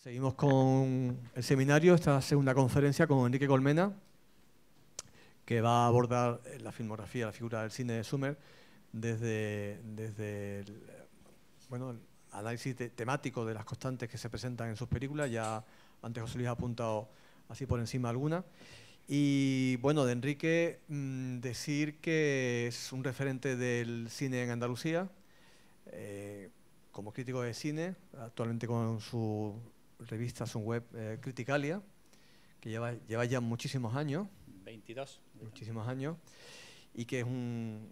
Seguimos con el seminario, esta segunda conferencia con Enrique Colmena, que va a abordar la filmografía, la figura del cine de Summers desde el análisis temático de las constantes que se presentan en sus películas. Ya antes José Luis ha apuntado así por encima alguna. Y bueno, de Enrique decir que es un referente del cine en Andalucía, como crítico de cine, actualmente con su revista, su web Criticalia, que lleva ya muchísimos años. 22. Muchísimos años, y que es un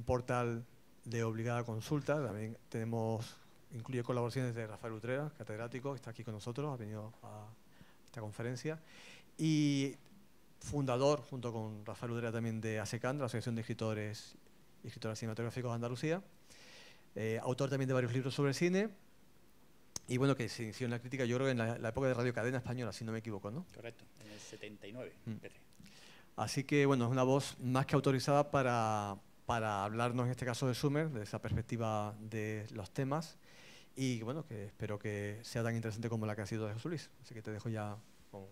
portal de obligada consulta. También incluye colaboraciones de Rafael Utrera, catedrático, que está aquí con nosotros, ha venido a esta conferencia, y fundador, junto con Rafael Utrera también, de ASECAN, de la Asociación de Escritores y Escritoras Cinematográficos de Andalucía, autor también de varios libros sobre cine, y bueno, que se inició en la crítica, yo creo que en la época de Radio Cadena Española, si no me equivoco, ¿no? Correcto, en el 79. Así que bueno, es una voz más que autorizada para hablarnos en este caso de Summers, de esa perspectiva de los temas, y bueno, que espero que sea tan interesante como la que ha sido de José Luis. Así que te dejo ya con...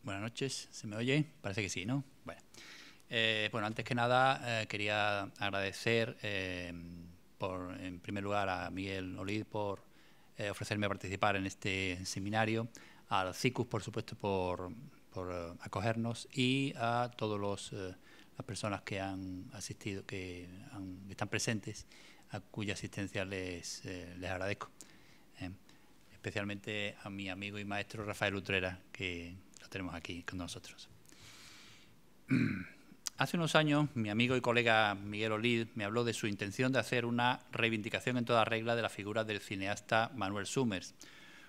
Buenas noches, ¿se me oye? Parece que sí, ¿no? Bueno, antes que nada quería agradecer en primer lugar a Miguel Olid por ofrecerme a participar en este seminario, al CICUS, por supuesto, por acogernos, y a todas las personas que han asistido, que están presentes, a cuya asistencia les agradezco. Especialmente a mi amigo y maestro Rafael Utrera, que lo tenemos aquí con nosotros. Hace unos años, mi amigo y colega Miguel Olid me habló de su intención de hacer una reivindicación en toda regla de la figura del cineasta Manuel Summers,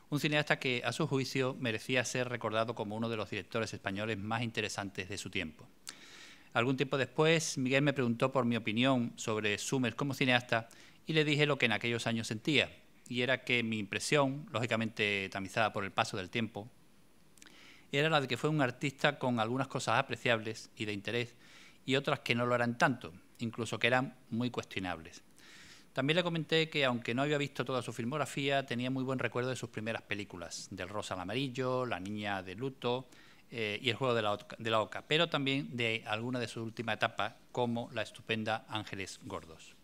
un cineasta que, a su juicio, merecía ser recordado como uno de los directores españoles más interesantes de su tiempo. Algún tiempo después, Miguel me preguntó por mi opinión sobre Summers como cineasta y le dije lo que en aquellos años sentía, y era que mi impresión, lógicamente tamizada por el paso del tiempo, era la de que fue un artista con algunas cosas apreciables y de interés, y otras que no lo eran tanto, incluso que eran muy cuestionables. También le comenté que, aunque no había visto toda su filmografía, tenía muy buen recuerdo de sus primeras películas, del rosa al amarillo, La niña de luto y El juego de la oca, pero también de alguna de su última etapa, como la estupenda Ángeles Gordos.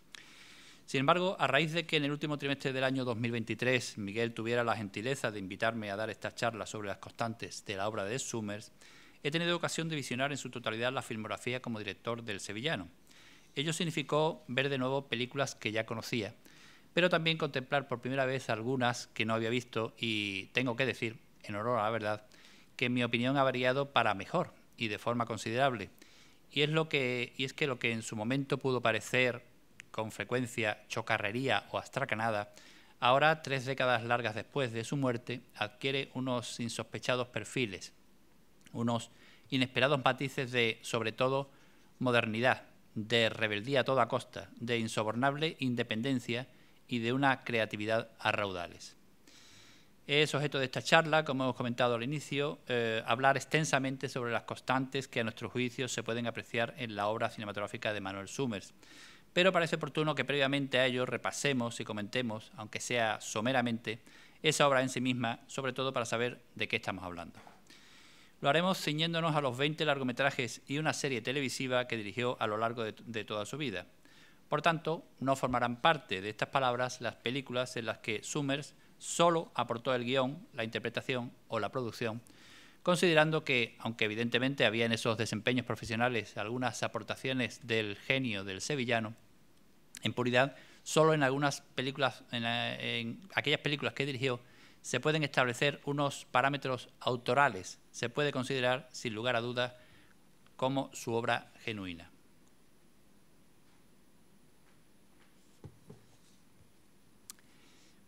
Sin embargo, a raíz de que en el último trimestre del año 2023 Miguel tuviera la gentileza de invitarme a dar esta charla sobre las constantes de la obra de Summers, he tenido ocasión de visionar en su totalidad la filmografía como director del sevillano. Ello significó ver de nuevo películas que ya conocía, pero también contemplar por primera vez algunas que no había visto, y tengo que decir, en honor a la verdad, que en mi opinión ha variado para mejor y de forma considerable. Y es que lo que en su momento pudo parecer con frecuencia chocarrería o astracanada, ahora, 3 décadas largas después de su muerte, adquiere unos insospechados perfiles, unos inesperados matices de, sobre todo, modernidad, de rebeldía a toda costa, de insobornable independencia y de una creatividad a raudales. Es objeto de esta charla, como hemos comentado al inicio, hablar extensamente sobre las constantes que a nuestro juicio se pueden apreciar en la obra cinematográfica de Manuel Summers, pero parece oportuno que previamente a ello repasemos y comentemos, aunque sea someramente, esa obra en sí misma, sobre todo para saber de qué estamos hablando. Lo haremos ciñéndonos a los 20 largometrajes y una serie televisiva que dirigió a lo largo de toda su vida. Por tanto, no formarán parte de estas palabras las películas en las que Summers solo aportó el guión, la interpretación o la producción, considerando que, aunque evidentemente había en esos desempeños profesionales algunas aportaciones del genio del sevillano, en puridad, solo en algunas películas, en aquellas películas que dirigió, se pueden establecer unos parámetros autorales. Se puede considerar, sin lugar a dudas, como su obra genuina.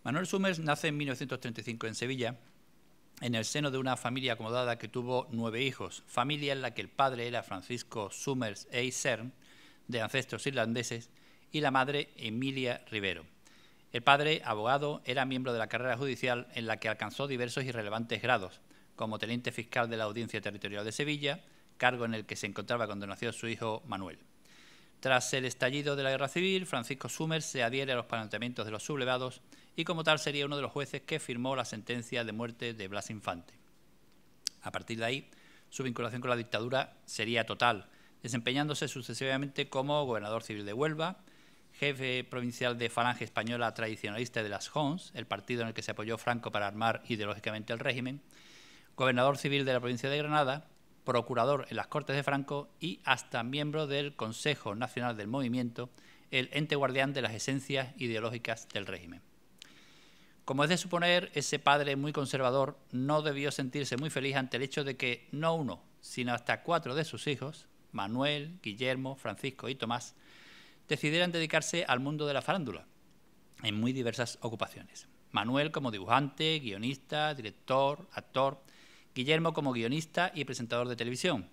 Manuel Summers nace en 1935 en Sevilla, en el seno de una familia acomodada que tuvo 9 hijos, familia en la que el padre era Francisco Summers e Isern, de ancestros irlandeses, y la madre, Emilia Rivero. El padre, abogado, era miembro de la carrera judicial en la que alcanzó diversos y relevantes grados, como teniente fiscal de la Audiencia Territorial de Sevilla, cargo en el que se encontraba cuando nació su hijo Manuel. Tras el estallido de la Guerra Civil, Francisco Summers se adhiere a los planteamientos de los sublevados y como tal sería uno de los jueces que firmó la sentencia de muerte de Blas Infante. A partir de ahí, su vinculación con la dictadura sería total, desempeñándose sucesivamente como gobernador civil de Huelva, jefe provincial de Falange Española Tradicionalista de las Jons, el partido en el que se apoyó Franco para armar ideológicamente el régimen, gobernador civil de la provincia de Granada, procurador en las Cortes de Franco y hasta miembro del Consejo Nacional del Movimiento, el ente guardián de las esencias ideológicas del régimen. Como es de suponer, ese padre muy conservador no debió sentirse muy feliz ante el hecho de que no uno, sino hasta 4 de sus hijos, Manuel, Guillermo, Francisco y Tomás, decidieran dedicarse al mundo de la farándula, en muy diversas ocupaciones. Manuel como dibujante, guionista, director, actor, Guillermo como guionista y presentador de televisión,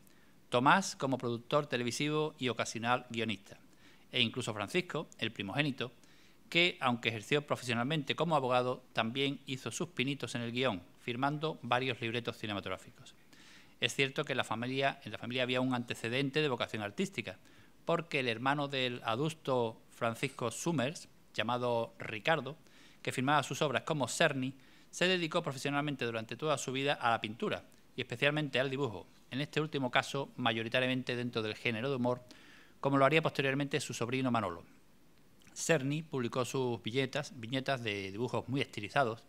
Tomás como productor televisivo y ocasional guionista, e incluso Francisco, el primogénito, que, aunque ejerció profesionalmente como abogado, también hizo sus pinitos en el guión, firmando varios libretos cinematográficos. Es cierto que en la familia había un antecedente de vocación artística, porque el hermano del adusto Francisco Summers, llamado Ricardo, que firmaba sus obras como Cerny, se dedicó profesionalmente durante toda su vida a la pintura y especialmente al dibujo, en este último caso mayoritariamente dentro del género de humor, como lo haría posteriormente su sobrino Manolo. Cerny publicó sus viñetas de dibujos muy estilizados,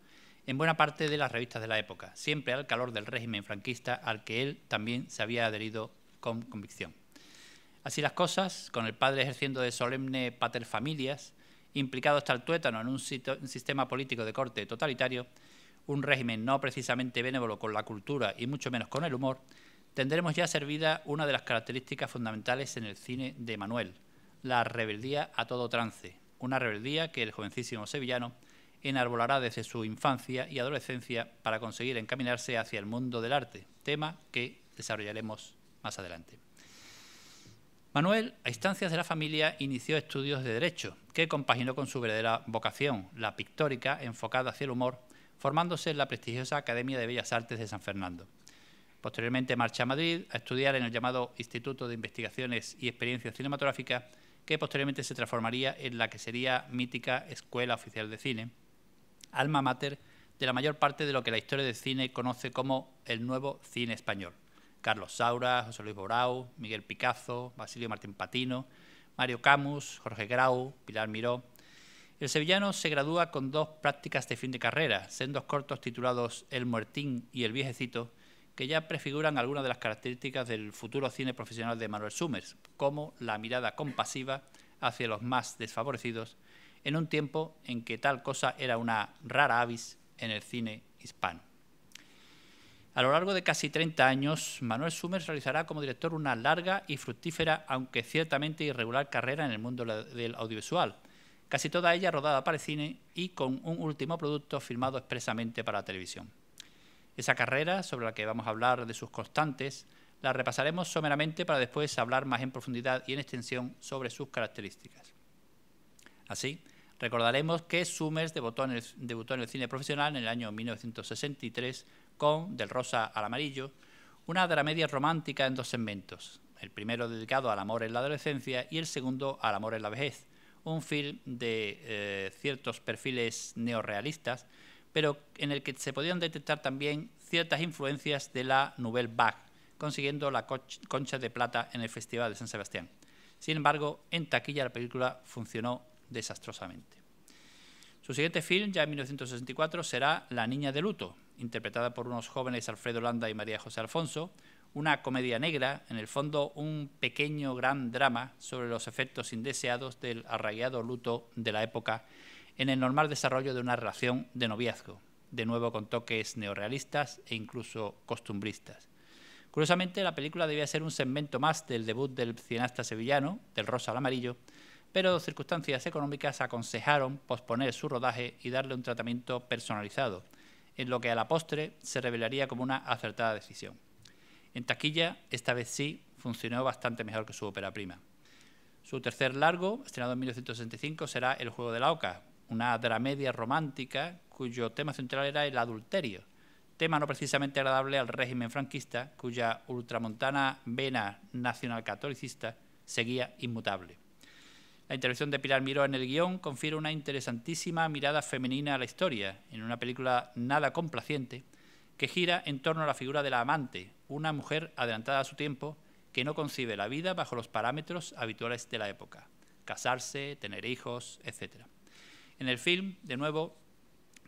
en buena parte de las revistas de la época, siempre al calor del régimen franquista al que él también se había adherido con convicción. Así las cosas, con el padre ejerciendo de solemne paterfamilias, implicado hasta el tuétano en un sistema político de corte totalitario, un régimen no precisamente benévolo con la cultura y mucho menos con el humor, tendremos ya servida una de las características fundamentales en el cine de Manuel, la rebeldía a todo trance, una rebeldía que el jovencísimo sevillano enarbolará desde su infancia y adolescencia para conseguir encaminarse hacia el mundo del arte, tema que desarrollaremos más adelante. Manuel, a instancias de la familia, inició estudios de Derecho, que compaginó con su verdadera vocación, la pictórica, enfocada hacia el humor, formándose en la prestigiosa Academia de Bellas Artes de San Fernando. Posteriormente marcha a Madrid a estudiar en el llamado Instituto de Investigaciones y Experiencias Cinematográficas, que posteriormente se transformaría en la que sería mítica Escuela Oficial de Cine, alma mater de la mayor parte de lo que la historia del cine conoce como el nuevo cine español. Carlos Saura, José Luis Borau, Miguel Picazo, Basilio Martín Patino, Mario Camus, Jorge Grau, Pilar Miró. El sevillano se gradúa con 2 prácticas de fin de carrera, sendos cortos titulados El Muertín y El Viejecito, que ya prefiguran algunas de las características del futuro cine profesional de Manuel Summers, como la mirada compasiva hacia los más desfavorecidos, en un tiempo en que tal cosa era una rara avis en el cine hispano. A lo largo de casi 30 años, Manuel Summers realizará como director una larga y fructífera, aunque ciertamente irregular, carrera en el mundo del audiovisual, casi toda ella rodada para el cine y con un último producto filmado expresamente para la televisión. Esa carrera, sobre la que vamos a hablar de sus constantes, la repasaremos someramente para después hablar más en profundidad y en extensión sobre sus características. Así, recordaremos que Summers debutó en el cine profesional en el año 1963 con Del rosa al amarillo, una dramedia romántica en 2 segmentos, el primero dedicado al amor en la adolescencia y el segundo al amor en la vejez, un film de ciertos perfiles neorrealistas, pero en el que se podían detectar también ciertas influencias de la Nouvelle Vague, consiguiendo la Concha de Plata en el Festival de San Sebastián. Sin embargo, en taquilla la película funcionó desastrosamente. Su siguiente film, ya en 1964, será La niña de luto, interpretada por unos jóvenes Alfredo Landa y María José Alfonso, una comedia negra, en el fondo un pequeño gran drama sobre los efectos indeseados del arraigado luto de la época en el normal desarrollo de una relación de noviazgo, de nuevo con toques neorrealistas e incluso costumbristas. Curiosamente, la película debía ser un segmento más del debut del cineasta sevillano, Del rosa al amarillo, pero circunstancias económicas aconsejaron posponer su rodaje y darle un tratamiento personalizado, en lo que a la postre se revelaría como una acertada decisión. En taquilla, esta vez sí, funcionó bastante mejor que su ópera prima. Su tercer largo, estrenado en 1965, será El juego de la oca, una dramedia romántica cuyo tema central era el adulterio, tema no precisamente agradable al régimen franquista, cuya ultramontana vena nacionalcatolicista seguía inmutable. La intervención de Pilar Miró en el guión confiere una interesantísima mirada femenina a la historia, en una película nada complaciente, que gira en torno a la figura de la amante, una mujer adelantada a su tiempo que no concibe la vida bajo los parámetros habituales de la época: casarse, tener hijos, etc. En el film, de nuevo,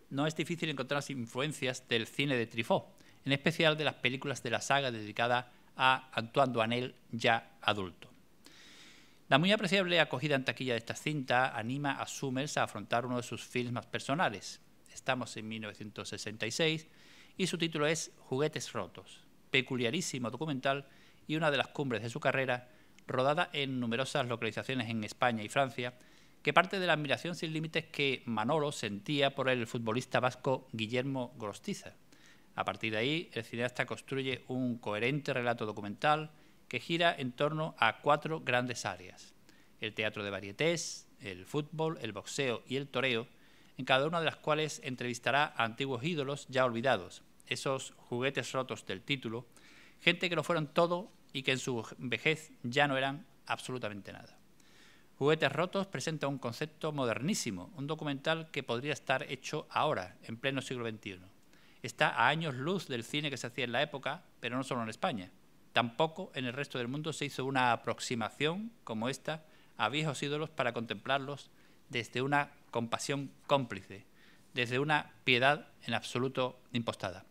no es difícil encontrar las influencias del cine de Truffaut, en especial de las películas de la saga dedicada a Antoine Doinel, ya adulto. La muy apreciable acogida en taquilla de esta cinta anima a Summers a afrontar uno de sus films más personales. Estamos en 1966 y su título es Juguetes rotos, peculiarísimo documental y una de las cumbres de su carrera, rodada en numerosas localizaciones en España y Francia, que parte de la admiración sin límites que Manolo sentía por el futbolista vasco Guillermo Gorostiza. A partir de ahí, el cineasta construye un coherente relato documental que gira en torno a 4 grandes áreas: el teatro de varietés, el fútbol, el boxeo y el toreo, en cada una de las cuales entrevistará a antiguos ídolos ya olvidados, esos juguetes rotos del título, gente que lo fueron todo y que en su vejez ya no eran absolutamente nada. Juguetes rotos presenta un concepto modernísimo, un documental que podría estar hecho ahora, en pleno siglo XXI. Está a años luz del cine que se hacía en la época, pero no solo en España. Tampoco en el resto del mundo se hizo una aproximación como esta a viejos ídolos para contemplarlos desde una compasión cómplice, desde una piedad en absoluto impostada.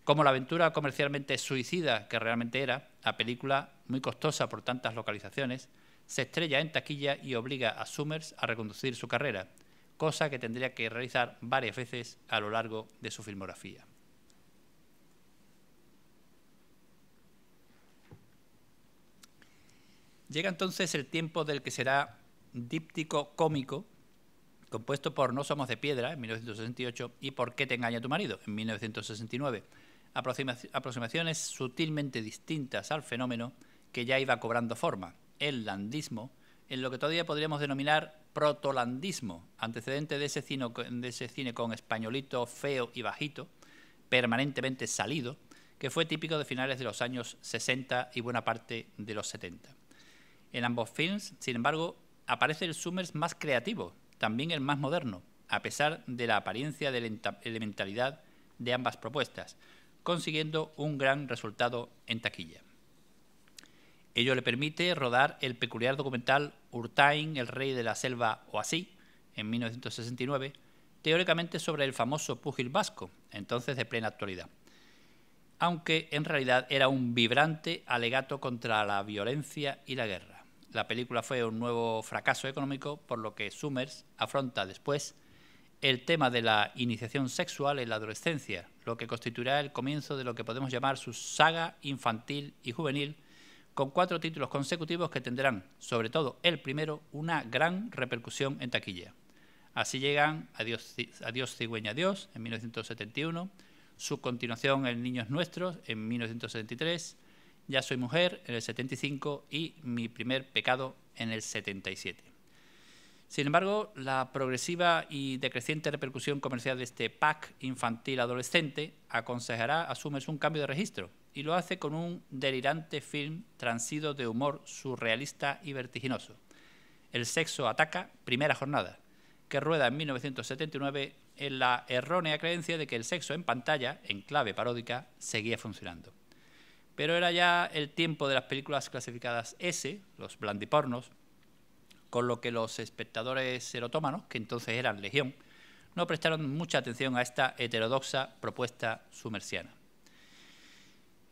Como la aventura comercialmente suicida que realmente era, la película, muy costosa por tantas localizaciones, se estrella en taquilla y obliga a Summers a reconducir su carrera, cosa que tendría que realizar varias veces a lo largo de su filmografía. Llega entonces el tiempo del que será díptico cómico, compuesto por No somos de piedra, en 1968, y Por qué te engaña tu marido, en 1969. Aproximaciones sutilmente distintas al fenómeno que ya iba cobrando forma, el landismo, en lo que todavía podríamos denominar protolandismo, antecedente de ese cine con españolito feo y bajito, permanentemente salido, que fue típico de finales de los años 60 y buena parte de los 70. En ambos films, sin embargo, aparece el Summers más creativo, también el más moderno, a pesar de la apariencia de elementalidad de ambas propuestas, consiguiendo un gran resultado en taquilla. Ello le permite rodar el peculiar documental Urtain, el rey de la selva o así, en 1969, teóricamente sobre el famoso púgil vasco, entonces de plena actualidad, aunque en realidad era un vibrante alegato contra la violencia y la guerra. La película fue un nuevo fracaso económico, por lo que Summers afronta después el tema de la iniciación sexual en la adolescencia, lo que constituirá el comienzo de lo que podemos llamar su saga infantil y juvenil, con 4 títulos consecutivos que tendrán, sobre todo el primero, una gran repercusión en taquilla. Así llegan Adiós cigüeña, adiós, en 1971, su continuación El niños nuestros, en 1973, Ya soy mujer, en el 75, y Mi primer pecado, en el 77. Sin embargo, la progresiva y decreciente repercusión comercial de este pack infantil-adolescente aconsejará a Summers un cambio de registro, y lo hace con un delirante film transido de humor surrealista y vertiginoso, El sexo ataca, primera jornada, que rueda en 1979 en la errónea creencia de que el sexo en pantalla, en clave paródica, seguía funcionando. Pero era ya el tiempo de las películas clasificadas S, los blandipornos, con lo que los espectadores erotómanos, que entonces eran legión, no prestaron mucha atención a esta heterodoxa propuesta summersiana.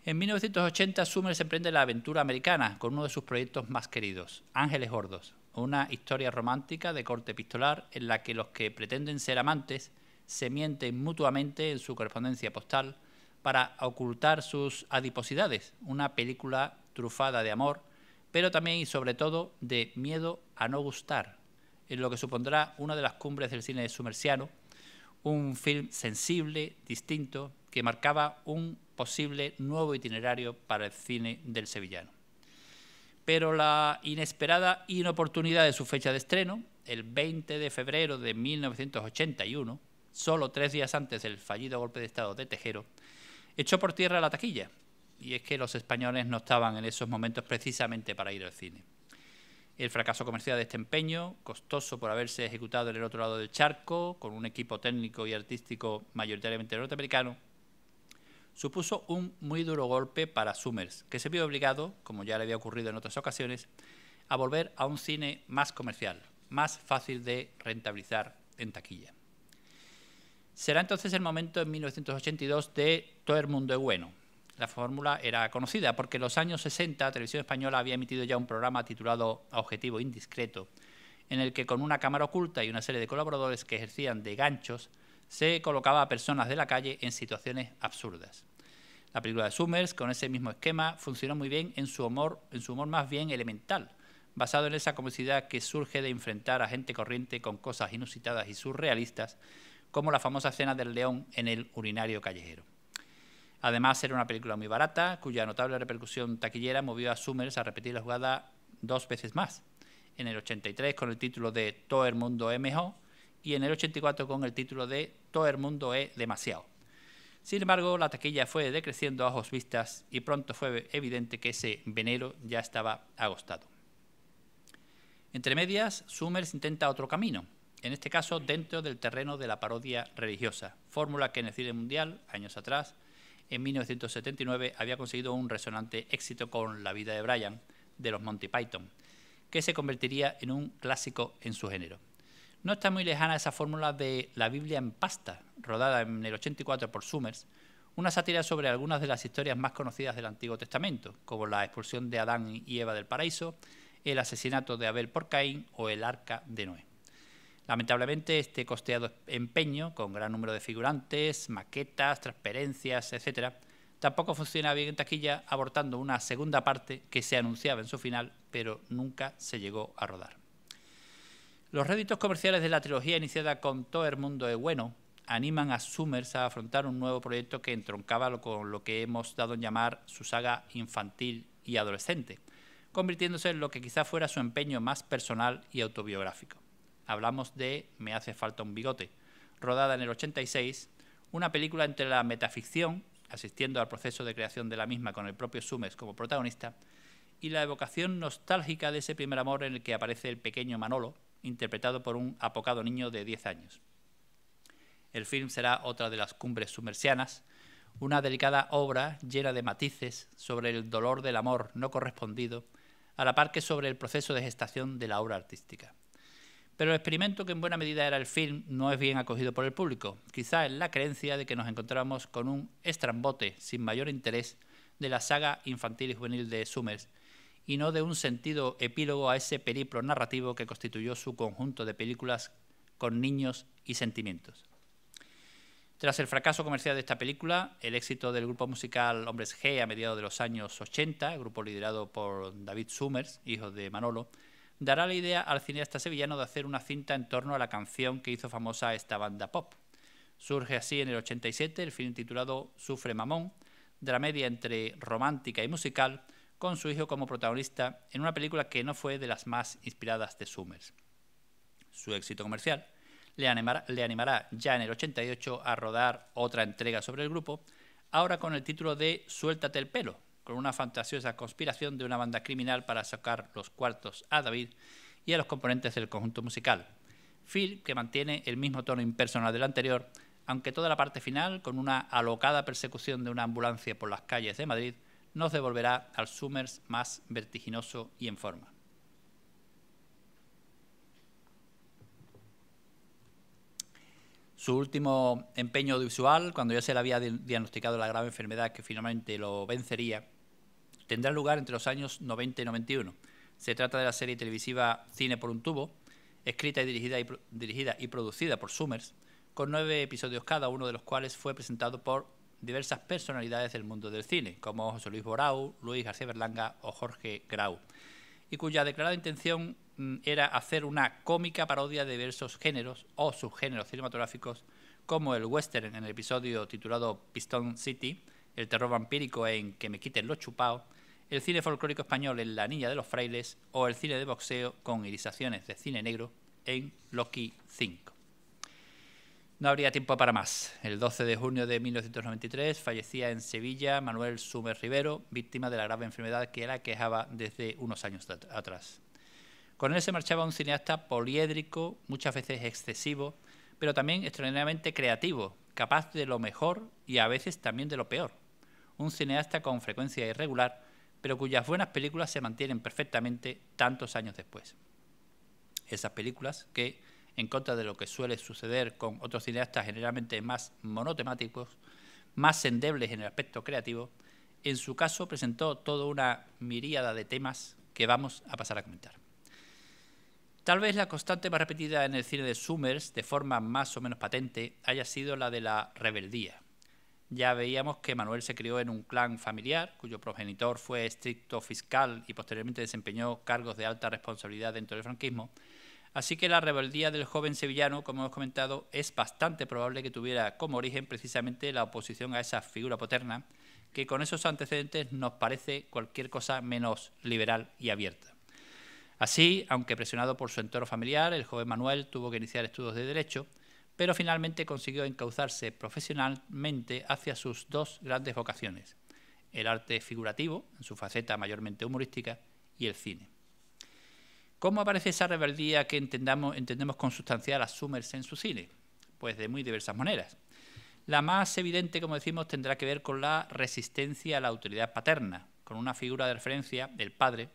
En 1980, Summers emprende la aventura americana con uno de sus proyectos más queridos, Ángeles Gordos, una historia romántica de corte epistolar en la que los que pretenden ser amantes se mienten mutuamente en su correspondencia postal para ocultar sus adiposidades, una película trufada de amor, pero también y sobre todo de miedo a no gustar, en lo que supondrá una de las cumbres del cine summersiano, un film sensible, distinto, que marcaba un posible nuevo itinerario para el cine del sevillano. pero la inesperada inoportunidad de su fecha de estreno, el 20 de febrero de 1981, solo 3 días antes del fallido golpe de Estado de Tejero, echó por tierra la taquilla. Y es que los españoles no estaban en esos momentos precisamente para ir al cine. El fracaso comercial de este empeño, costoso por haberse ejecutado en el otro lado del charco, con un equipo técnico y artístico mayoritariamente norteamericano, supuso un muy duro golpe para Summers, que se vio obligado, como ya le había ocurrido en otras ocasiones, a volver a un cine más comercial, más fácil de rentabilizar en taquilla. Será entonces el momento en 1982 de Todo el mundo es bueno. La fórmula era conocida porque en los años 60 Televisión Española había emitido ya un programa titulado A Objetivo Indiscreto, en el que con una cámara oculta y una serie de colaboradores que ejercían de ganchos se colocaba a personas de la calle en situaciones absurdas. La película de Summers, con ese mismo esquema, funcionó muy bien en su humor más bien elemental, basado en esa comicidad que surge de enfrentar a gente corriente con cosas inusitadas y surrealistas, como la famosa escena del león en el urinario callejero. Además, era una película muy barata, cuya notable repercusión taquillera movió a Summers a repetir la jugada 2 veces más, en el 83 con el título de Todo el mundo es mejor y en el 84 con el título de Todo el mundo es demasiado. Sin embargo, la taquilla fue decreciendo a ojos vistas y pronto fue evidente que ese venero ya estaba agostado. Entre medias, Summers intenta otro camino, en este caso dentro del terreno de la parodia religiosa, fórmula que en el cine mundial, años atrás, en 1979, había conseguido un resonante éxito con La vida de Brian, de los Monty Python, que se convertiría en un clásico en su género. No está muy lejana esa fórmula de La Biblia en pasta, rodada en el 84 por Summers, una sátira sobre algunas de las historias más conocidas del Antiguo Testamento, como la expulsión de Adán y Eva del paraíso, el asesinato de Abel por Caín o el Arca de Noé. Lamentablemente, este costeado empeño, con gran número de figurantes, maquetas, transparencias, etc., tampoco funciona bien en taquilla, abortando una segunda parte que se anunciaba en su final, pero nunca se llegó a rodar. Los réditos comerciales de la trilogía iniciada con Todo el mundo es bueno animan a Summers a afrontar un nuevo proyecto que entroncaba con lo que hemos dado en llamar su saga infantil y adolescente, convirtiéndose en lo que quizá fuera su empeño más personal y autobiográfico. Hablamos de Me hace falta un bigote, rodada en el 86, una película entre la metaficción, asistiendo al proceso de creación de la misma con el propio Summers como protagonista, y la evocación nostálgica de ese primer amor en el que aparece el pequeño Manolo, interpretado por un apocado niño de 10 años. El film será otra de las cumbres summersianas, una delicada obra llena de matices sobre el dolor del amor no correspondido, a la par que sobre el proceso de gestación de la obra artística. Pero el experimento, que en buena medida era el film, no es bien acogido por el público, quizá en la creencia de que nos encontramos con un estrambote sin mayor interés de la saga infantil y juvenil de Summers, y no de un sentido epílogo a ese periplo narrativo que constituyó su conjunto de películas con niños y sentimientos. Tras el fracaso comercial de esta película, el éxito del grupo musical Hombres G a mediados de los años 80, grupo liderado por David Summers, hijo de Manolo, dará la idea al cineasta sevillano de hacer una cinta en torno a la canción que hizo famosa esta banda pop. Surge así en el 87 el film titulado Sufre Mamón, dramedia entre romántica y musical, con su hijo como protagonista en una película que no fue de las más inspiradas de Summers. Su éxito comercial le animará ya en el 88 a rodar otra entrega sobre el grupo, ahora con el título de Suéltate el pelo, con una fantasiosa conspiración de una banda criminal para sacar los cuartos a David y a los componentes del conjunto musical. Film que mantiene el mismo tono impersonal del anterior, aunque toda la parte final, con una alocada persecución de una ambulancia por las calles de Madrid, nos devolverá al Summers más vertiginoso y en forma. Su último empeño audiovisual, cuando ya se le había diagnosticado la grave enfermedad que finalmente lo vencería, tendrá lugar entre los años 90 y 91. Se trata de la serie televisiva Cine por un tubo, escrita y dirigida y producida por Summers, con 9 episodios cada uno, de los cuales fue presentado por diversas personalidades del mundo del cine, como José Luis Borau, Luis García Berlanga o Jorge Grau, y cuya declarada intención era hacer una cómica parodia de diversos géneros o subgéneros cinematográficos, como el western en el episodio titulado Piston City, el terror vampírico en Que me quiten los chupaos, el cine folclórico español en La niña de los frailes o el cine de boxeo con irisaciones de cine negro en Loki 5. No habría tiempo para más. El 12 de junio de 1993 fallecía en Sevilla Manuel Summers Rivero, víctima de la grave enfermedad que la aquejaba desde unos años atrás. Con él se marchaba un cineasta poliédrico, muchas veces excesivo, pero también extraordinariamente creativo, capaz de lo mejor y a veces también de lo peor. Un cineasta con frecuencia irregular, pero cuyas buenas películas se mantienen perfectamente tantos años después. Esas películas que, en contra de lo que suele suceder con otros cineastas generalmente más monotemáticos, más endebles en el aspecto creativo, en su caso presentó toda una miríada de temas que vamos a pasar a comentar. Tal vez la constante más repetida en el cine de Summers, de forma más o menos patente, haya sido la de la rebeldía. Ya veíamos que Manuel se crió en un clan familiar, cuyo progenitor fue estricto fiscal y posteriormente desempeñó cargos de alta responsabilidad dentro del franquismo, así que la rebeldía del joven sevillano, como hemos comentado, es bastante probable que tuviera como origen precisamente la oposición a esa figura paterna, que con esos antecedentes nos parece cualquier cosa menos liberal y abierta. Así, aunque presionado por su entorno familiar, el joven Manuel tuvo que iniciar estudios de Derecho, pero finalmente consiguió encauzarse profesionalmente hacia sus dos grandes vocaciones, el arte figurativo, en su faceta mayormente humorística, y el cine. ¿Cómo aparece esa rebeldía que entendemos consustancial a Summers en su cine? Pues de muy diversas maneras. La más evidente, como decimos, tendrá que ver con la resistencia a la autoridad paterna, con una figura de referencia, el padre,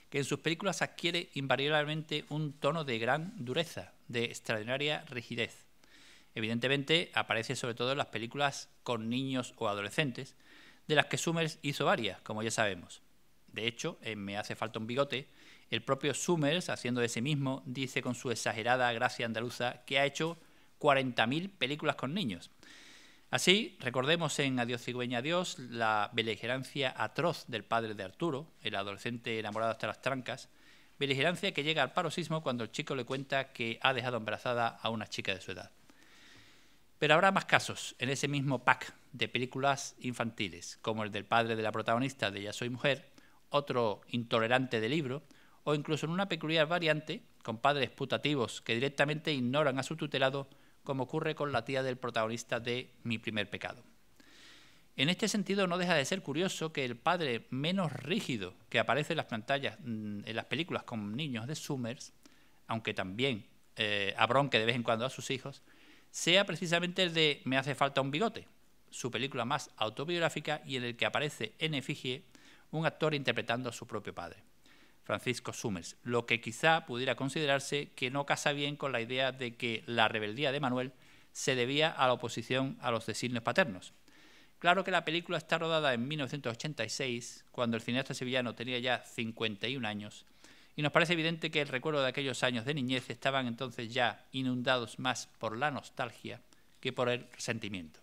que en sus películas adquiere invariablemente un tono de gran dureza, de extraordinaria rigidez. Evidentemente aparece sobre todo en las películas con niños o adolescentes, de las que Summers hizo varias, como ya sabemos. De hecho, en Me hace falta un bigote, el propio Summers, haciendo de sí mismo, dice con su exagerada gracia andaluza que ha hecho 40.000 películas con niños. Así, recordemos en Adiós cigüeña, adiós, la beligerancia atroz del padre de Arturo, el adolescente enamorado hasta las trancas, beligerancia que llega al paroxismo cuando el chico le cuenta que ha dejado embarazada a una chica de su edad. Pero habrá más casos en ese mismo pack de películas infantiles, como el del padre de la protagonista de Ya soy mujer, otro intolerante de libro, o incluso en una peculiar variante, con padres putativos que directamente ignoran a su tutelado, como ocurre con la tía del protagonista de Mi primer pecado. En este sentido, no deja de ser curioso que el padre menos rígido que aparece en las pantallas, en las películas con niños de Summers, aunque también abronque de vez en cuando a sus hijos, sea precisamente el de Me hace falta un bigote, su película más autobiográfica y en el que aparece en efigie un actor interpretando a su propio padre, Francisco Summers, lo que quizá pudiera considerarse que no casa bien con la idea de que la rebeldía de Manuel se debía a la oposición a los designios paternos. Claro que la película está rodada en 1986, cuando el cineasta sevillano tenía ya 51 años, y nos parece evidente que el recuerdo de aquellos años de niñez estaban entonces ya inundados más por la nostalgia que por el resentimiento.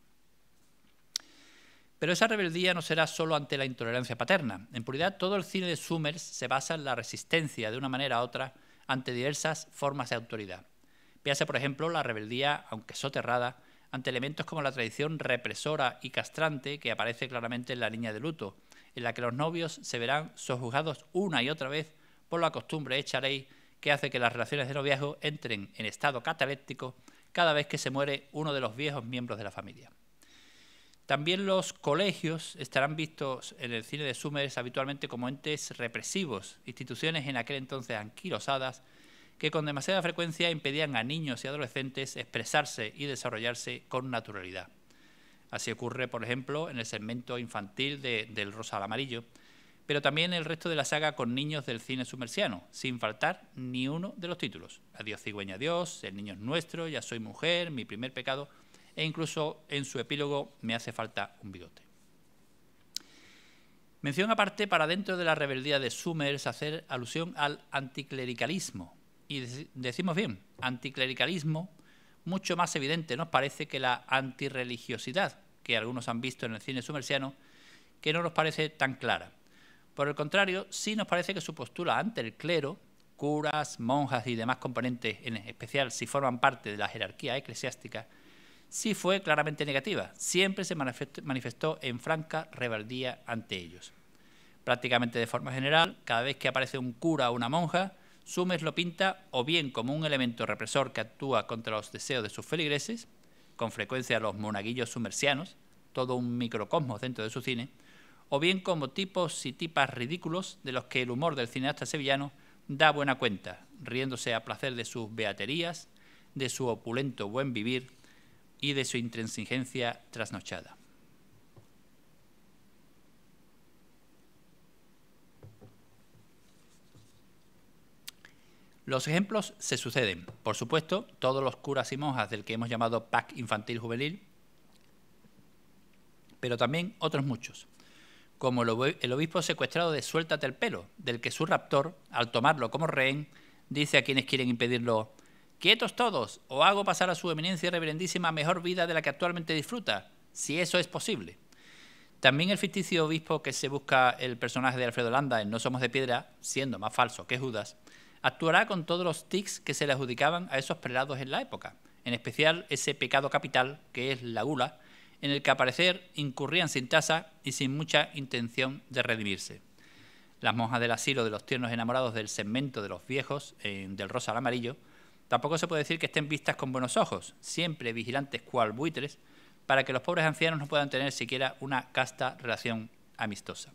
Pero esa rebeldía no será solo ante la intolerancia paterna. En puridad, todo el cine de Summers se basa en la resistencia, de una manera u otra, ante diversas formas de autoridad. Véase, por ejemplo, la rebeldía, aunque soterrada, ante elementos como la tradición represora y castrante que aparece claramente en La niña de luto, en la que los novios se verán sojuzgados una y otra vez por la costumbre hecha ley que hace que las relaciones de noviazgo entren en estado cataléptico cada vez que se muere uno de los viejos miembros de la familia. También los colegios estarán vistos en el cine de Summers habitualmente como entes represivos, instituciones en aquel entonces anquilosadas, que con demasiada frecuencia impedían a niños y adolescentes expresarse y desarrollarse con naturalidad. Así ocurre, por ejemplo, en el segmento infantil del Rosa al Amarillo, pero también el resto de la saga con niños del cine sumersiano, sin faltar ni uno de los títulos. Adiós cigüeña, adiós, El niño es nuestro, Ya soy mujer, Mi primer pecado, e incluso en su epílogo Me hace falta un bigote. Mención aparte para dentro de la rebeldía de Summers hacer alusión al anticlericalismo. Y decimos bien, anticlericalismo mucho más evidente nos parece que la antirreligiosidad que algunos han visto en el cine summersiano, que no nos parece tan clara. Por el contrario, sí nos parece que su postura ante el clero, curas, monjas y demás componentes, en especial si forman parte de la jerarquía eclesiástica, sí fue claramente negativa. Siempre se manifestó en franca rebeldía ante ellos. Prácticamente de forma general, cada vez que aparece un cura o una monja, Summers lo pinta o bien como un elemento represor que actúa contra los deseos de sus feligreses, con frecuencia los monaguillos sumersianos, todo un microcosmos dentro de su cine, o bien como tipos y tipas ridículos de los que el humor del cineasta sevillano da buena cuenta, riéndose a placer de sus beaterías, de su opulento buen vivir y de su intransigencia trasnochada. Los ejemplos se suceden. Por supuesto, todos los curas y monjas del que hemos llamado pack infantil juvenil, pero también otros muchos, como el obispo secuestrado de Suéltate el pelo, del que su raptor, al tomarlo como rehén, dice a quienes quieren impedirlo: «¡Quietos todos, o hago pasar a su eminencia reverendísima mejor vida de la que actualmente disfruta, si eso es posible!». También el ficticio obispo que se busca el personaje de Alfredo Landa en No somos de piedra, siendo más falso que Judas, actuará con todos los tics que se le adjudicaban a esos prelados en la época, en especial ese pecado capital que es la gula, en el que al parecer incurrían sin tasa y sin mucha intención de redimirse. Las monjas del asilo de los tiernos enamorados del segmento de los viejos, del rosa al amarillo, tampoco se puede decir que estén vistas con buenos ojos, siempre vigilantes cual buitres, para que los pobres ancianos no puedan tener siquiera una casta relación amistosa.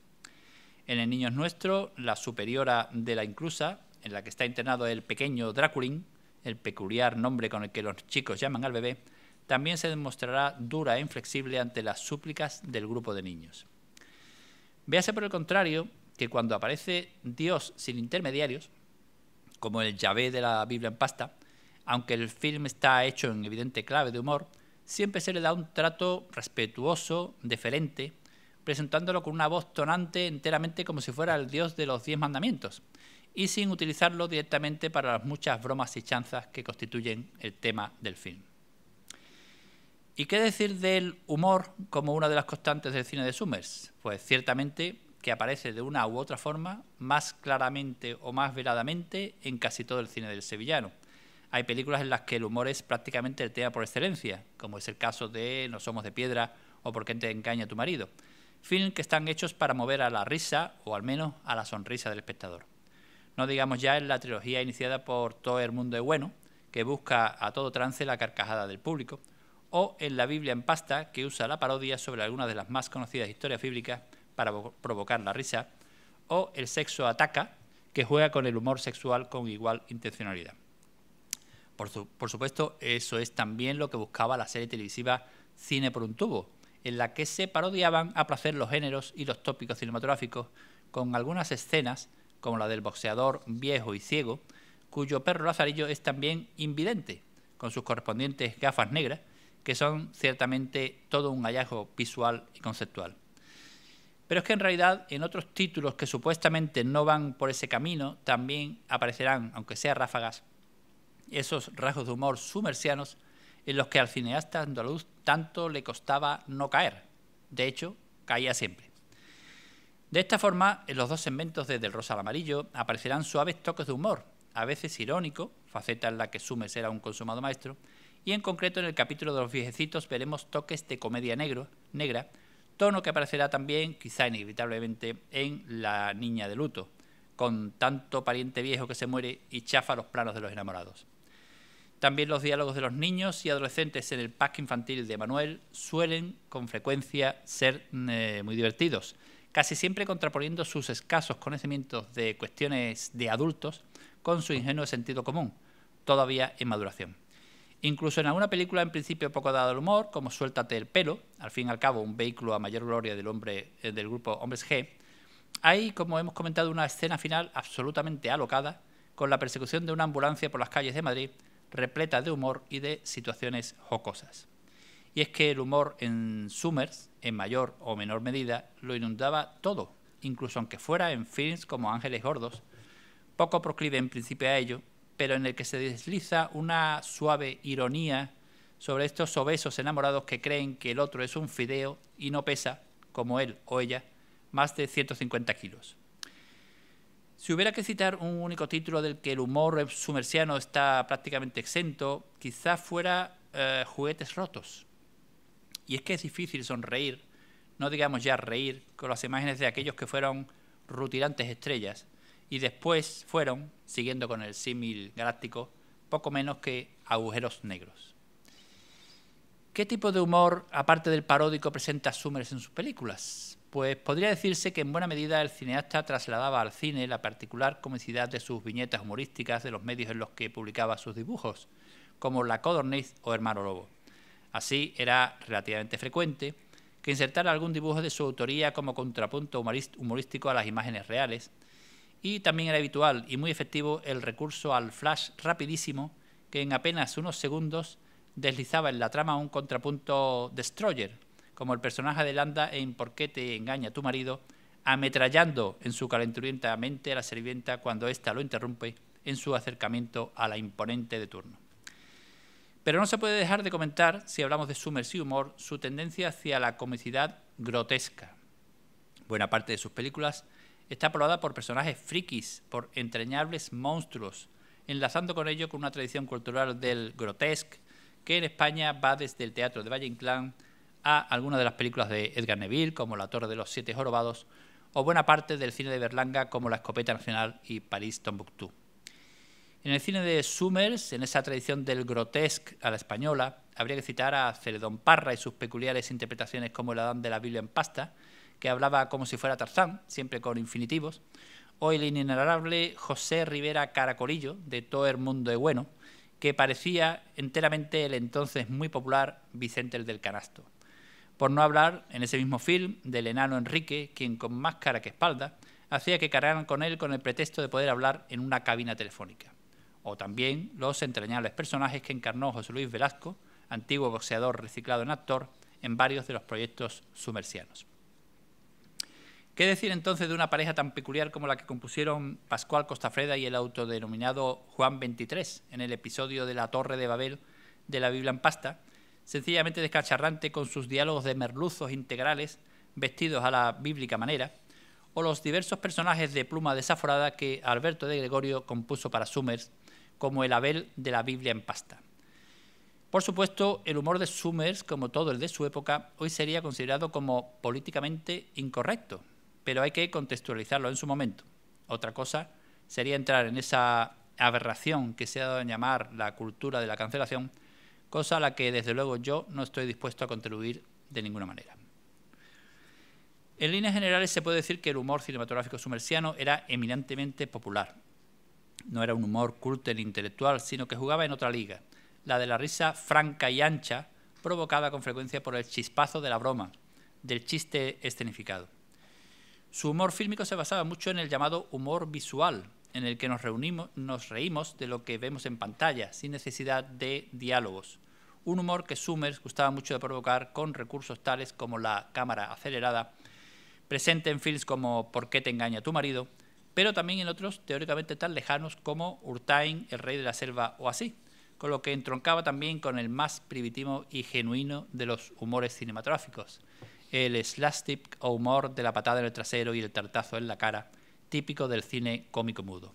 En El niño es nuestro, la superiora de la inclusa, en la que está internado el pequeño Draculín, el peculiar nombre con el que los chicos llaman al bebé, también se demostrará dura e inflexible ante las súplicas del grupo de niños. Véase por el contrario que cuando aparece Dios sin intermediarios, como el Yahvé de la Biblia en pasta, aunque el film está hecho en evidente clave de humor, siempre se le da un trato respetuoso, deferente, presentándolo con una voz tonante enteramente como si fuera el Dios de los 10 mandamientos, y sin utilizarlo directamente para las muchas bromas y chanzas que constituyen el tema del film. ¿Y qué decir del humor como una de las constantes del cine de Summers? Pues ciertamente que aparece de una u otra forma, más claramente o más veladamente, en casi todo el cine del sevillano. Hay películas en las que el humor es prácticamente el tema por excelencia, como es el caso de No somos de piedra o Por qué te engaña tu marido, film que están hechos para mover a la risa o al menos a la sonrisa del espectador. No digamos ya en la trilogía iniciada por Todo el mundo es bueno, que busca a todo trance la carcajada del público, o en la Biblia en pasta, que usa la parodia sobre algunas de las más conocidas historias bíblicas para provocar la risa, o El sexo ataca, que juega con el humor sexual con igual intencionalidad. Por supuesto, eso es también lo que buscaba la serie televisiva Cine por un tubo, en la que se parodiaban a placer los géneros y los tópicos cinematográficos, con algunas escenas, como la del boxeador viejo y ciego, cuyo perro Lazarillo es también invidente, con sus correspondientes gafas negras, que son ciertamente todo un hallazgo visual y conceptual. Pero es que en realidad en otros títulos que supuestamente no van por ese camino también aparecerán, aunque sea ráfagas, esos rasgos de humor sumersianos en los que al cineasta andaluz tanto le costaba no caer. De hecho, caía siempre. De esta forma, en los dos segmentos de Del rosa al amarillo aparecerán suaves toques de humor, a veces irónico, faceta en la que Summers era un consumado maestro, y en concreto en el capítulo de los viejecitos veremos toques de comedia negra, tono que aparecerá también, quizá inevitablemente, en La niña de luto, con tanto pariente viejo que se muere y chafa los planos de los enamorados. También los diálogos de los niños y adolescentes en el pack infantil de Manuel suelen, con frecuencia, ser muy divertidos, casi siempre contraponiendo sus escasos conocimientos de cuestiones de adultos con su ingenuo sentido común, todavía en maduración. Incluso en alguna película en principio poco dada al humor, como Suéltate el pelo, al fin y al cabo un vehículo a mayor gloria del grupo Hombres G, hay, como hemos comentado, una escena final absolutamente alocada, con la persecución de una ambulancia por las calles de Madrid, repleta de humor y de situaciones jocosas. Y es que el humor en Summers, en mayor o menor medida, lo inundaba todo, incluso aunque fuera en films como Ángeles Gordos, poco proclive en principio a ello, pero en el que se desliza una suave ironía sobre estos obesos enamorados que creen que el otro es un fideo y no pesa, como él o ella, más de 150 kilos. Si hubiera que citar un único título del que el humor sumersiano está prácticamente exento, quizá fuera Juguetes rotos. Y es que es difícil sonreír, no digamos ya reír, con las imágenes de aquellos que fueron rutilantes estrellas, y después fueron, siguiendo con el símil galáctico, poco menos que agujeros negros. ¿Qué tipo de humor, aparte del paródico, presenta Summers en sus películas? Pues podría decirse que en buena medida el cineasta trasladaba al cine la particular comicidad de sus viñetas humorísticas de los medios en los que publicaba sus dibujos, como La Codorniz o Hermano Lobo. Así, era relativamente frecuente que insertara algún dibujo de su autoría como contrapunto humorístico a las imágenes reales, y también era habitual y muy efectivo el recurso al flash rapidísimo que en apenas unos segundos deslizaba en la trama un contrapunto destroyer, como el personaje de Landa en ¿Por qué te engaña tu marido?, ametrallando en su calenturienta mente a la sirvienta cuando ésta lo interrumpe en su acercamiento a la imponente de turno. Pero no se puede dejar de comentar, si hablamos de Summers y humor, su tendencia hacia la comicidad grotesca. Buena parte de sus películas está poblada por personajes frikis, por entrañables monstruos, enlazando con ello con una tradición cultural del grotesque que en España va desde el teatro de Valle Inclán a algunas de las películas de Edgar Neville, como La Torre de los Siete Jorobados, o buena parte del cine de Berlanga, como La Escopeta Nacional y París-Tombuctú. En el cine de Summers, en esa tradición del grotesque a la española, habría que citar a Celedón Parra y sus peculiares interpretaciones como el Adán de la Biblia en pasta, que hablaba como si fuera Tarzán, siempre con infinitivos, o el inenarrable José Rivera Caracolillo, de Todo el mundo es bueno, que parecía enteramente el entonces muy popular Vicente el del Canasto. Por no hablar, en ese mismo film, del enano Enrique, quien con más cara que espalda hacía que cargaran con él con el pretexto de poder hablar en una cabina telefónica. O también los entrañables personajes que encarnó José Luis Velasco, antiguo boxeador reciclado en actor, en varios de los proyectos summersianos. ¿Qué decir entonces de una pareja tan peculiar como la que compusieron Pascual Costafreda y el autodenominado Juan XXIII en el episodio de La Torre de Babel de la Biblia en pasta, sencillamente descacharrante con sus diálogos de merluzos integrales vestidos a la bíblica manera, o los diversos personajes de pluma desaforada que Alberto de Gregorio compuso para Summers, como el Abel de la Biblia en pasta? Por supuesto, el humor de Summers, como todo el de su época, hoy sería considerado como políticamente incorrecto, pero hay que contextualizarlo en su momento. Otra cosa sería entrar en esa aberración que se ha dado a llamar la cultura de la cancelación, cosa a la que desde luego yo no estoy dispuesto a contribuir de ninguna manera. En líneas generales se puede decir que el humor cinematográfico summersiano era eminentemente popular. No era un humor culto ni intelectual, sino que jugaba en otra liga, la de la risa franca y ancha, provocada con frecuencia por el chispazo de la broma, del chiste escenificado. Su humor fílmico se basaba mucho en el llamado humor visual, en el que nos reímos de lo que vemos en pantalla, sin necesidad de diálogos. Un humor que Summers gustaba mucho de provocar con recursos tales como la cámara acelerada, presente en films como ¿Por qué te engaña tu marido?, pero también en otros teóricamente tan lejanos como Urtain, El rey de la selva o así, con lo que entroncaba también con el más primitivo y genuino de los humores cinematográficos, el slapstick o humor de la patada en el trasero y el tartazo en la cara, típico del cine cómico mudo.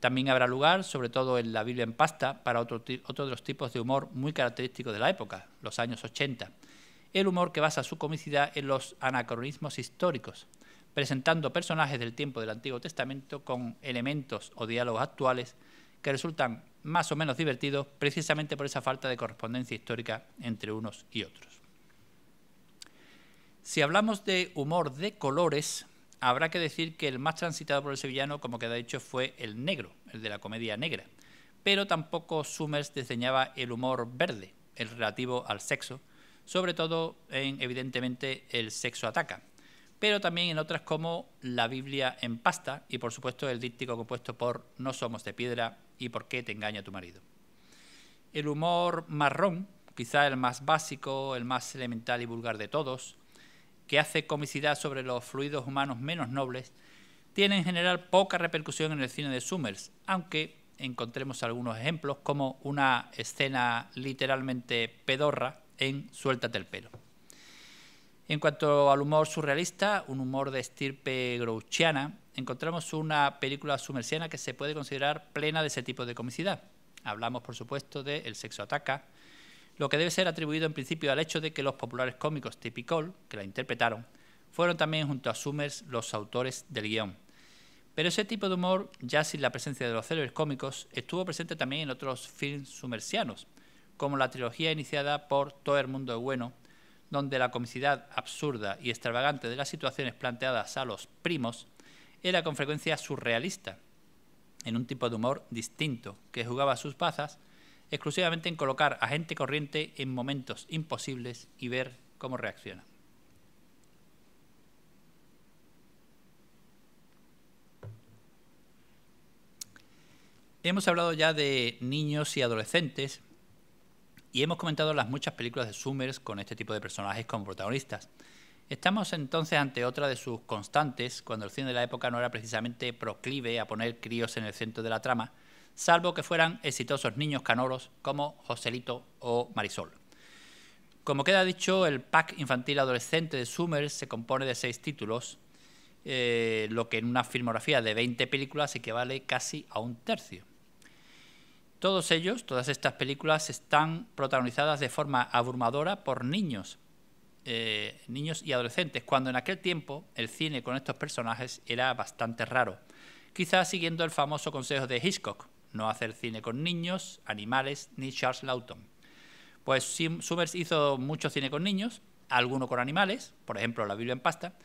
También habrá lugar, sobre todo en La Biblia en pasta, para otro de los tipos de humor muy característicos de la época, los años 80, el humor que basa su comicidad en los anacronismos históricos, presentando personajes del tiempo del Antiguo Testamento con elementos o diálogos actuales que resultan más o menos divertidos precisamente por esa falta de correspondencia histórica entre unos y otros. Si hablamos de humor de colores, habrá que decir que el más transitado por el sevillano, como queda dicho, fue el negro, el de la comedia negra, pero tampoco Summers desdeñaba el humor verde, el relativo al sexo, sobre todo en, evidentemente, El sexo ataca, pero también en otras como La Biblia en pasta y, por supuesto, el díptico compuesto por No somos de piedra y ¿Por qué te engaña tu marido? El humor marrón, quizá el más básico, el más elemental y vulgar de todos, que hace comicidad sobre los fluidos humanos menos nobles, tiene en general poca repercusión en el cine de Summers, aunque encontremos algunos ejemplos como una escena literalmente pedorra en Suéltate el pelo. En cuanto al humor surrealista, un humor de estirpe grouchiana, encontramos una película summersiana que se puede considerar plena de ese tipo de comicidad. Hablamos, por supuesto, de El sexo ataca, lo que debe ser atribuido en principio al hecho de que los populares cómicos Typical, que la interpretaron, fueron también junto a Summers los autores del guión. Pero ese tipo de humor, ya sin la presencia de los célebres cómicos, estuvo presente también en otros films summersianos, como la trilogía iniciada por Todo el mundo es bueno, donde la comicidad absurda y extravagante de las situaciones planteadas a los primos era con frecuencia surrealista, en un tipo de humor distinto, que jugaba sus bazas exclusivamente en colocar a gente corriente en momentos imposibles y ver cómo reacciona. Hemos hablado ya de niños y adolescentes y hemos comentado las muchas películas de Summers con este tipo de personajes como protagonistas. Estamos entonces ante otra de sus constantes, cuando el cine de la época no era precisamente proclive a poner críos en el centro de la trama, salvo que fueran exitosos niños canoros como Joselito o Marisol. Como queda dicho, el pack infantil adolescente de Summers se compone de 6 títulos, lo que en una filmografía de 20 películas equivale casi a un tercio. Todos ellos, todas estas películas, están protagonizadas de forma abrumadora por niños y adolescentes, cuando en aquel tiempo el cine con estos personajes era bastante raro. Quizás siguiendo el famoso consejo de Hitchcock, no hacer cine con niños, animales ni Charles Lawton. Pues Summers hizo mucho cine con niños, alguno con animales, por ejemplo La Biblia en pasta,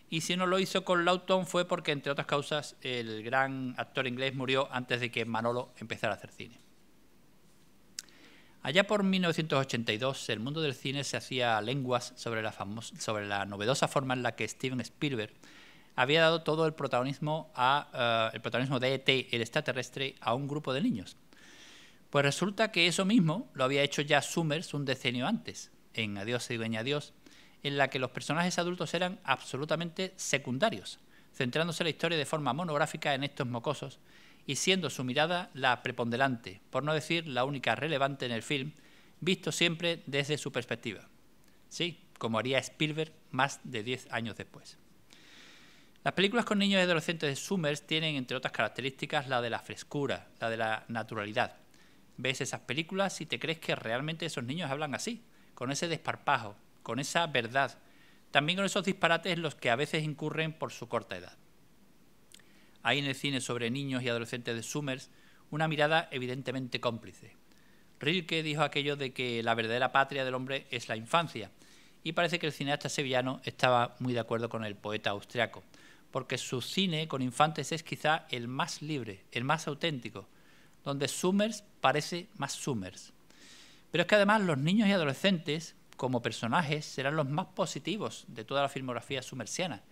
y si no lo hizo con Lawton fue porque, entre otras causas, el gran actor inglés murió antes de que Manolo empezara a hacer cine. Allá por 1982, el mundo del cine se hacía lenguas sobre la novedosa forma en la que Steven Spielberg había dado todo el protagonismo de E.T., el extraterrestre, a un grupo de niños. Pues resulta que eso mismo lo había hecho ya Summers un decenio antes, en Adiós, cigüeña, adiós, en la que los personajes adultos eran absolutamente secundarios, centrándose la historia de forma monográfica en estos mocosos y siendo su mirada la preponderante, por no decir la única relevante en el film, visto siempre desde su perspectiva. Sí, como haría Spielberg más de 10 años después. Las películas con niños y adolescentes de Summers tienen, entre otras características, la de la frescura, la de la naturalidad. Ves esas películas y te crees que realmente esos niños hablan así, con ese desparpajo, con esa verdad, también con esos disparates en los que a veces incurren por su corta edad. Hay en el cine sobre niños y adolescentes de Summers una mirada evidentemente cómplice. Rilke dijo aquello de que la verdadera patria del hombre es la infancia, y parece que el cineasta sevillano estaba muy de acuerdo con el poeta austriaco, porque su cine con infantes es quizá el más libre, el más auténtico, donde Summers parece más Summers. Pero es que además los niños y adolescentes, como personajes, serán los más positivos de toda la filmografía summersiana,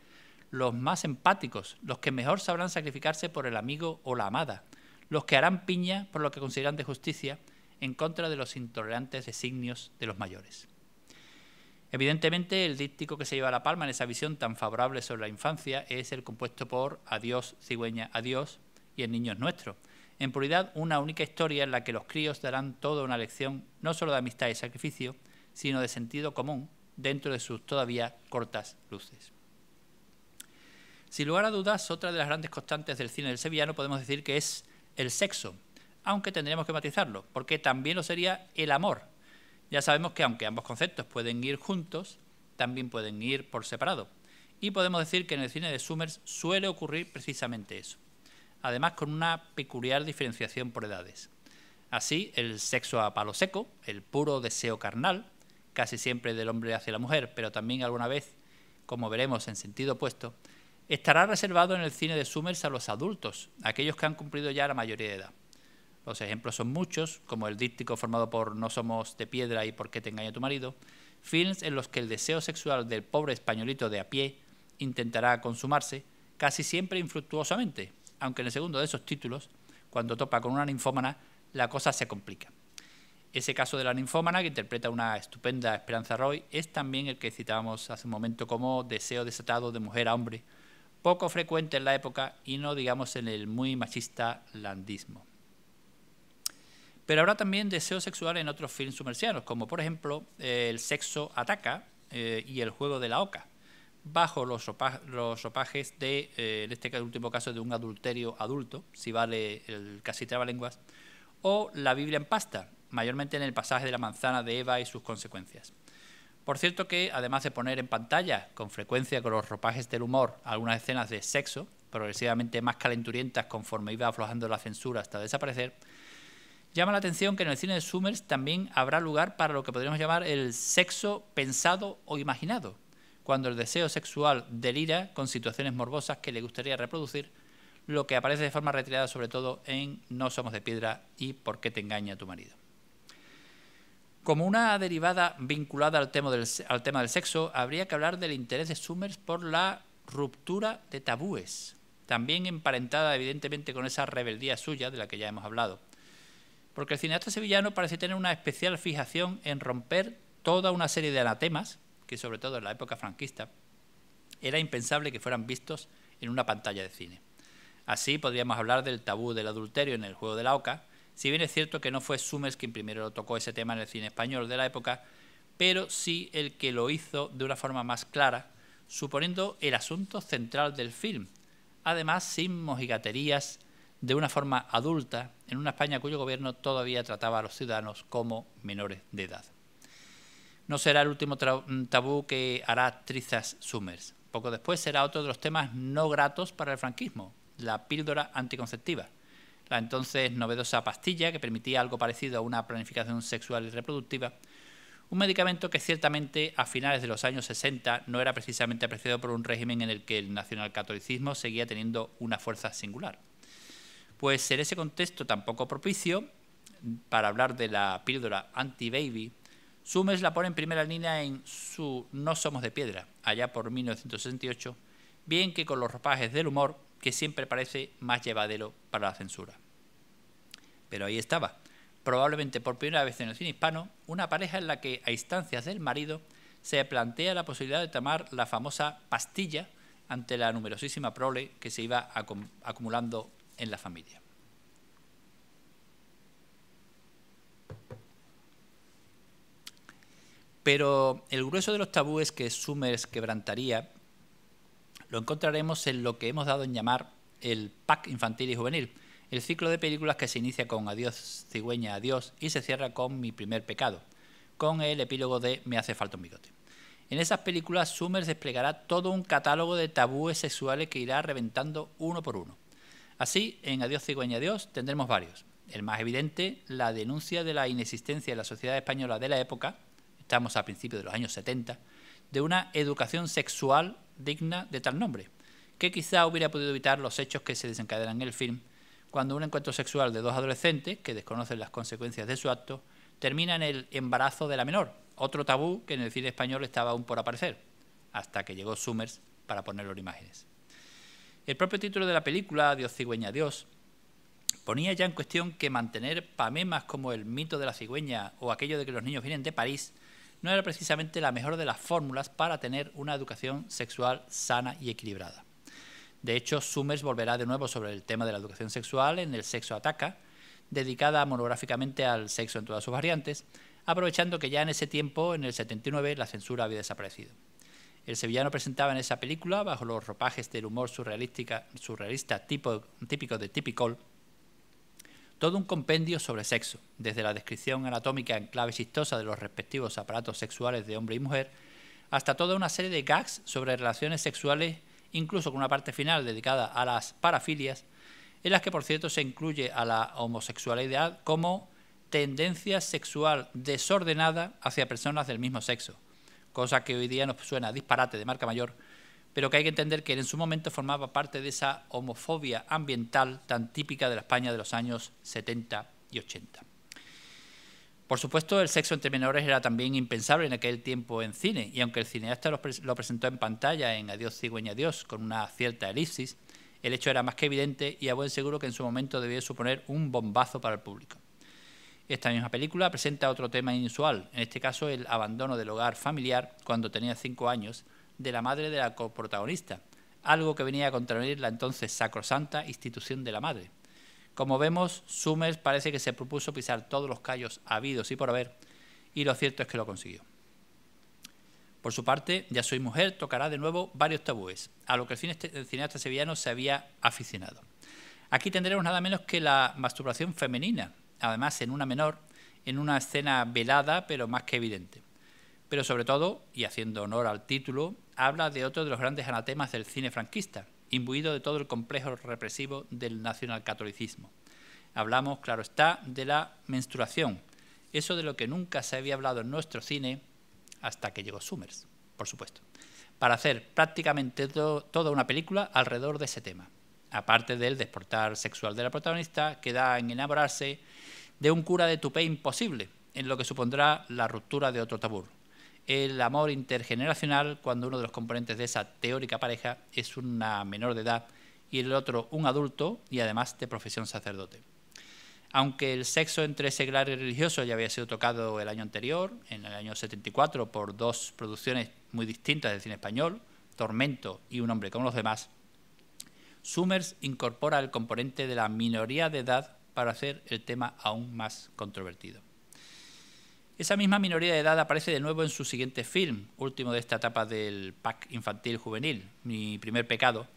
los más empáticos, los que mejor sabrán sacrificarse por el amigo o la amada, los que harán piña por lo que consideran de justicia en contra de los intolerantes designios de los mayores. Evidentemente, el díptico que se lleva la palma en esa visión tan favorable sobre la infancia es el compuesto por Adiós, cigüeña, adiós y El niño es nuestro. En puridad, una única historia en la que los críos darán toda una lección no solo de amistad y sacrificio, sino de sentido común dentro de sus todavía cortas luces. Sin lugar a dudas, otra de las grandes constantes del cine del sevillano podemos decir que es el sexo, aunque tendremos que matizarlo, porque también lo sería el amor. Ya sabemos que aunque ambos conceptos pueden ir juntos, también pueden ir por separado. Y podemos decir que en el cine de Summers suele ocurrir precisamente eso. Además, con una peculiar diferenciación por edades. Así, el sexo a palo seco, el puro deseo carnal, casi siempre del hombre hacia la mujer, pero también alguna vez, como veremos en sentido opuesto, estará reservado en el cine de Summers a los adultos, aquellos que han cumplido ya la mayoría de edad. Los ejemplos son muchos, como el díptico formado por No somos de piedra y Por qué te engaña tu marido, films en los que el deseo sexual del pobre españolito de a pie intentará consumarse, casi siempre infructuosamente, aunque en el segundo de esos títulos, cuando topa con una ninfómana, la cosa se complica. Ese caso de la ninfómana, que interpreta una estupenda Esperanza Roy, es también el que citábamos hace un momento como deseo desatado de mujer a hombre, poco frecuente en la época y no digamos en el muy machista landismo. Pero habrá también deseo sexual en otros films summersianos, como por ejemplo El sexo ataca y El juego de la oca, bajo los ropajes de, en este último caso, de un adulterio adulto, si vale el casi trabalenguas, o La Biblia en pasta, mayormente en el pasaje de la manzana de Eva y sus consecuencias. Por cierto que, además de poner en pantalla, con frecuencia con los ropajes del humor, algunas escenas de sexo, progresivamente más calenturientas conforme iba aflojando la censura hasta desaparecer, llama la atención que en el cine de Summers también habrá lugar para lo que podríamos llamar el sexo pensado o imaginado, cuando el deseo sexual delira con situaciones morbosas que le gustaría reproducir, lo que aparece de forma retirada sobre todo en No somos de piedra y ¿Por qué te engaña tu marido? Como una derivada vinculada al tema del sexo, habría que hablar del interés de Summers por la ruptura de tabúes, también emparentada evidentemente con esa rebeldía suya de la que ya hemos hablado. Porque el cineasta sevillano parece tener una especial fijación en romper toda una serie de anatemas, que sobre todo en la época franquista era impensable que fueran vistos en una pantalla de cine. Así podríamos hablar del tabú del adulterio en El juego de la oca, si bien es cierto que no fue Summers quien primero tocó ese tema en el cine español de la época, pero sí el que lo hizo de una forma más clara, suponiendo el asunto central del film, además sin mojigaterías, de una forma adulta, en una España cuyo gobierno todavía trataba a los ciudadanos como menores de edad. No será el último tabú que hará trizas Summers. Poco después será otro de los temas no gratos para el franquismo, la píldora anticonceptiva, la entonces novedosa pastilla que permitía algo parecido a una planificación sexual y reproductiva, un medicamento que ciertamente a finales de los años 60 no era precisamente apreciado por un régimen en el que el nacionalcatolicismo seguía teniendo una fuerza singular. Pues en ese contexto tan poco propicio para hablar de la píldora anti-baby, Summers la pone en primera línea en su No somos de piedra, allá por 1968, bien que con los ropajes del humor, que siempre parece más llevadero para la censura. Pero ahí estaba, probablemente por primera vez en el cine hispano, una pareja en la que, a instancias del marido, se plantea la posibilidad de tomar la famosa pastilla ante la numerosísima prole que se iba acumulando en la familia. Pero el grueso de los tabúes que Summers quebrantaría lo encontraremos en lo que hemos dado en llamar el pack infantil y juvenil, el ciclo de películas que se inicia con Adiós cigüeña, adiós y se cierra con Mi primer pecado, con el epílogo de Me hace falta un bigote. En esas películas Summers desplegará todo un catálogo de tabúes sexuales que irá reventando uno por uno. Así, en Adiós cigüeña, adiós tendremos varios. El más evidente, la denuncia de la inexistencia en la sociedad española de la época, estamos a principios de los años 70, de una educación sexual digna de tal nombre, que quizá hubiera podido evitar los hechos que se desencadenan en el film, cuando un encuentro sexual de dos adolescentes, que desconocen las consecuencias de su acto, termina en el embarazo de la menor, otro tabú que en el cine español estaba aún por aparecer, hasta que llegó Summers para ponerlo en imágenes. El propio título de la película, Adiós cigüeña, adiós, ponía ya en cuestión que mantener pamemas como el mito de la cigüeña o aquello de que los niños vienen de París no era precisamente la mejor de las fórmulas para tener una educación sexual sana y equilibrada. De hecho, Summers volverá de nuevo sobre el tema de la educación sexual en El sexo ataca, dedicada monográficamente al sexo en todas sus variantes, aprovechando que ya en ese tiempo, en el 79, la censura había desaparecido. El sevillano presentaba en esa película, bajo los ropajes del humor surrealista típico de Typical, todo un compendio sobre sexo, desde la descripción anatómica en clave chistosa de los respectivos aparatos sexuales de hombre y mujer, hasta toda una serie de gags sobre relaciones sexuales, incluso con una parte final dedicada a las parafilias, en las que, por cierto, se incluye a la homosexualidad como tendencia sexual desordenada hacia personas del mismo sexo, cosa que hoy día nos suena disparate de marca mayor, pero que hay que entender que en su momento formaba parte de esa homofobia ambiental tan típica de la España de los años 70 y 80. Por supuesto, el sexo entre menores era también impensable en aquel tiempo en cine, y aunque el cineasta lo presentó en pantalla en Adiós cigüeña, adiós, con una cierta elipsis, el hecho era más que evidente y a buen seguro que en su momento debió suponer un bombazo para el público. Esta misma película presenta otro tema inusual, en este caso el abandono del hogar familiar cuando tenía 5 años, de la madre de la coprotagonista, algo que venía a contravenir la entonces sacrosanta institución de la madre. Como vemos, Summers parece que se propuso pisar todos los callos habidos y por haber, y lo cierto es que lo consiguió. Por su parte, Ya soy mujer tocará de nuevo varios tabúes, a lo que el cineasta sevillano se había aficionado. Aquí tendremos nada menos que la masturbación femenina, además en una menor, en una escena velada pero más que evidente. pero sobre todo, y haciendo honor al título, habla de otro de los grandes anatemas del cine franquista, imbuido de todo el complejo represivo del nacionalcatolicismo. Hablamos, claro está, de la menstruación, eso de lo que nunca se había hablado en nuestro cine hasta que llegó Summers, por supuesto, para hacer prácticamente toda una película alrededor de ese tema, aparte del despertar sexual de la protagonista, que da en enamorarse de un cura de tupé imposible, en lo que supondrá la ruptura de otro tabú, el amor intergeneracional, cuando uno de los componentes de esa teórica pareja es una menor de edad y el otro un adulto y además de profesión sacerdote. Aunque el sexo entre seglar y religioso ya había sido tocado el año anterior, en el año 74, por dos producciones muy distintas del cine español, Tormento y Un hombre como los demás, Summers incorpora el componente de la minoría de edad para hacer el tema aún más controvertido. Esa misma minoría de edad aparece de nuevo en su siguiente film, último de esta etapa del pack infantil juvenil, Mi primer pecado,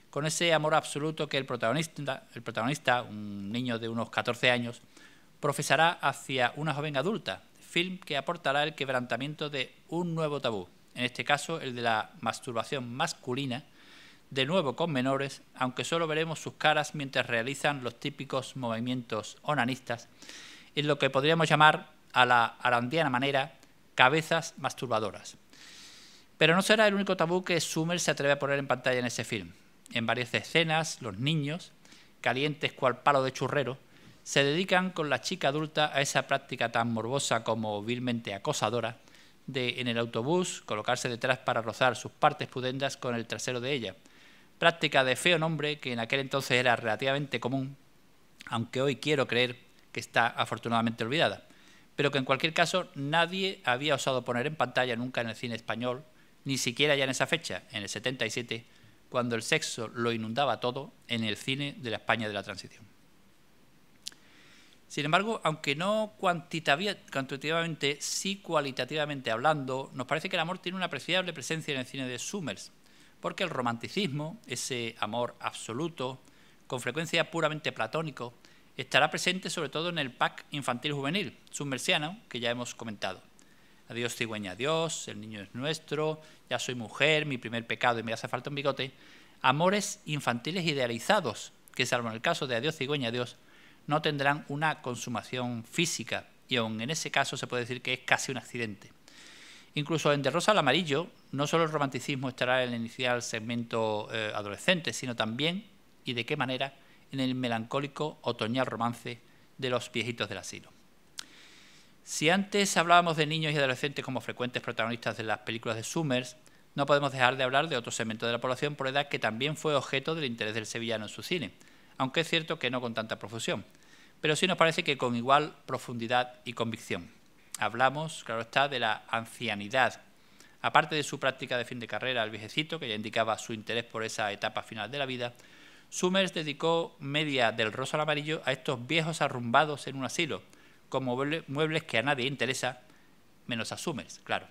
con ese amor absoluto que el protagonista, un niño de unos 14 años, profesará hacia una joven adulta, film que aportará el quebrantamiento de un nuevo tabú, en este caso el de la masturbación masculina, de nuevo con menores, aunque solo veremos sus caras mientras realizan los típicos movimientos onanistas, en lo que podríamos llamar, a la arandiana manera, cabezas masturbadoras. Pero no será el único tabú que Summers se atreve a poner en pantalla en ese film. En varias escenas, los niños, calientes cual palo de churrero, se dedican con la chica adulta a esa práctica tan morbosa como vilmente acosadora de, en el autobús, colocarse detrás para rozar sus partes pudendas con el trasero de ella. Práctica de feo nombre que en aquel entonces era relativamente común, aunque hoy quiero creer que está afortunadamente olvidada, pero que en cualquier caso nadie había osado poner en pantalla nunca en el cine español, ni siquiera ya en esa fecha, en el 77, cuando el sexo lo inundaba todo en el cine de la España de la Transición. Sin embargo, aunque no cuantitativamente, sí cualitativamente hablando, nos parece que el amor tiene una apreciable presencia en el cine de Summers, porque el romanticismo, ese amor absoluto, con frecuencia puramente platónico, estará presente sobre todo en el pack infantil-juvenil summersiano que ya hemos comentado. Adiós cigüeña, adiós, el niño es nuestro, ya soy mujer, mi primer pecado y me hace falta un bigote. Amores infantiles idealizados que, salvo en el caso de Adiós cigüeña, adiós, no tendrán una consumación física y aun en ese caso se puede decir que es casi un accidente. Incluso en De rosa al amarillo, no solo el romanticismo estará en el inicial segmento adolescente, sino también, y de qué manera, en el melancólico otoñal romance de los viejitos del asilo. Si antes hablábamos de niños y adolescentes como frecuentes protagonistas de las películas de Summers, no podemos dejar de hablar de otro segmento de la población por edad que también fue objeto del interés del sevillano en su cine, aunque es cierto que no con tanta profusión, pero sí nos parece que con igual profundidad y convicción. Hablamos, claro está, de la ancianidad. Aparte de su práctica de fin de carrera al viejecito, que ya indicaba su interés por esa etapa final de la vida, Summers dedicó media del rosa al amarillo a estos viejos arrumbados en un asilo, como muebles que a nadie interesa, menos a Summers, claro.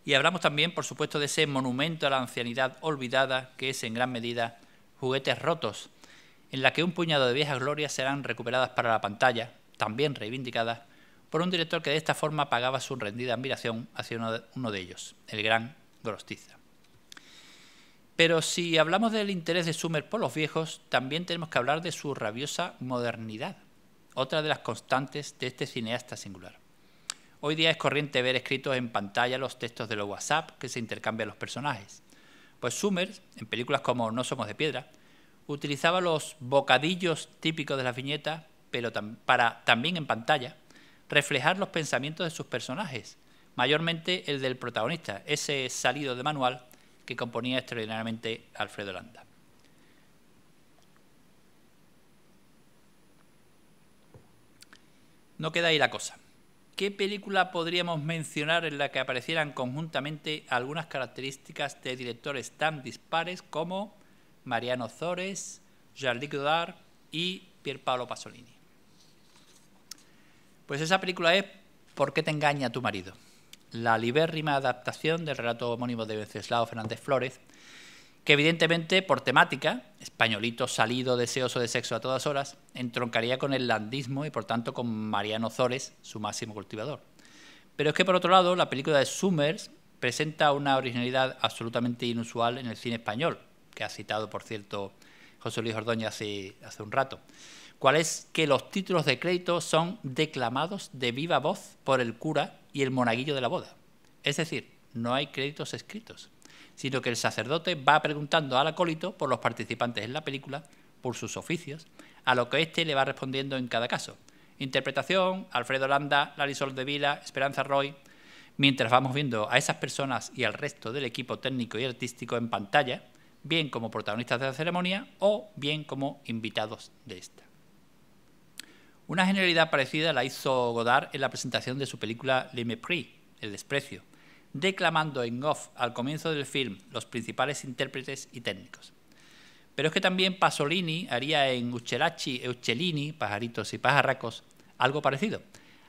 Y hablamos también, por supuesto, de ese monumento a la ancianidad olvidada, que es en gran medida Juguetes rotos, en la que un puñado de viejas glorias serán recuperadas para la pantalla, también reivindicadas, por un director que de esta forma pagaba su rendida admiración hacia uno de ellos, el gran Gorostiza. Pero si hablamos del interés de Summers por los viejos, también tenemos que hablar de su rabiosa modernidad, otra de las constantes de este cineasta singular. Hoy día es corriente ver escritos en pantalla los textos de los WhatsApp que se intercambian los personajes. Pues Summers, en películas como No somos de piedra, utilizaba los bocadillos típicos de las viñetas, pero para también en pantalla reflejar los pensamientos de sus personajes, mayormente el del protagonista, ese salido de manual que componía extraordinariamente Alfredo Landa. No queda ahí la cosa. ¿Qué película podríamos mencionar en la que aparecieran conjuntamente algunas características de directores tan dispares como Mariano Zores, Jean-Luc Godard y Pier Paolo Pasolini? Pues esa película es ¿Por qué te engaña tu marido?, la libérrima adaptación del relato homónimo de Venceslao Fernández Flórez, que evidentemente por temática, españolito salido deseoso de sexo a todas horas, entroncaría con el landismo y por tanto con Mariano Zores, su máximo cultivador. Pero es que, por otro lado, la película de Summers presenta una originalidad absolutamente inusual en el cine español, que ha citado, por cierto, José Luis Ordóñez hace un rato, cual es que los títulos de crédito son declamados de viva voz por el cura y el monaguillo de la boda. Es decir, no hay créditos escritos, sino que el sacerdote va preguntando al acólito por los participantes en la película, por sus oficios, a lo que éste le va respondiendo en cada caso. Interpretación: Alfredo Landa, Lari Soldevila, Esperanza Roy, mientras vamos viendo a esas personas y al resto del equipo técnico y artístico en pantalla, bien como protagonistas de la ceremonia o bien como invitados de esta. Una genialidad parecida la hizo Godard en la presentación de su película Le Mépris, El desprecio, declamando en off al comienzo del film los principales intérpretes y técnicos. Pero es que también Pasolini haría en Uccellacci e Uccellini, Pajaritos y pajarracos, algo parecido,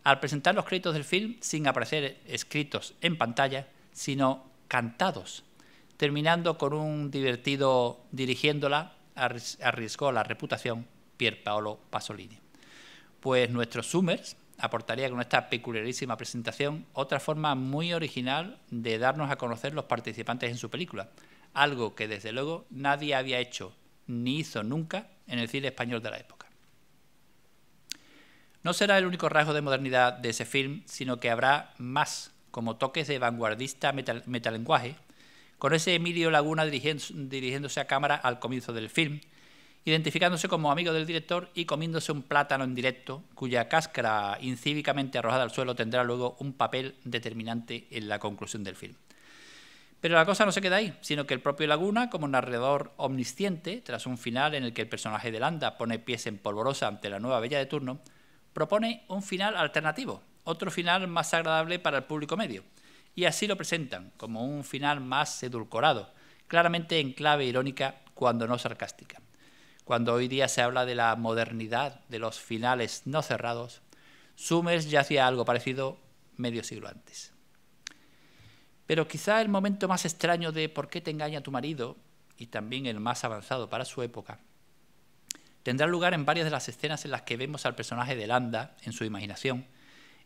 al presentar los créditos del film sin aparecer escritos en pantalla, sino cantados, terminando con un divertido dirigiéndola, arriesgó la reputación Pier Paolo Pasolini. Pues nuestro Summers aportaría con esta peculiarísima presentación otra forma muy original de darnos a conocer los participantes en su película, algo que desde luego nadie había hecho ni hizo nunca en el cine español de la época. No será el único rasgo de modernidad de ese film, sino que habrá más, como toques de vanguardista metalenguaje, con ese Emilio Laguna dirigiéndose a cámara al comienzo del film, identificándose como amigo del director y comiéndose un plátano en directo, cuya cáscara incívicamente arrojada al suelo tendrá luego un papel determinante en la conclusión del film. Pero la cosa no se queda ahí, sino que el propio Laguna, como narrador omnisciente, tras un final en el que el personaje de Landa pone pies en polvorosa ante la nueva bella de turno, propone un final alternativo, otro final más agradable para el público medio, y así lo presentan, como un final más edulcorado, claramente en clave irónica, cuando no sarcástica. Cuando hoy día se habla de la modernidad de los finales no cerrados, Summers ya hacía algo parecido medio siglo antes. Pero quizá el momento más extraño de ¿Por qué te engaña tu marido?, y también el más avanzado para su época, tendrá lugar en varias de las escenas en las que vemos al personaje de Landa, en su imaginación,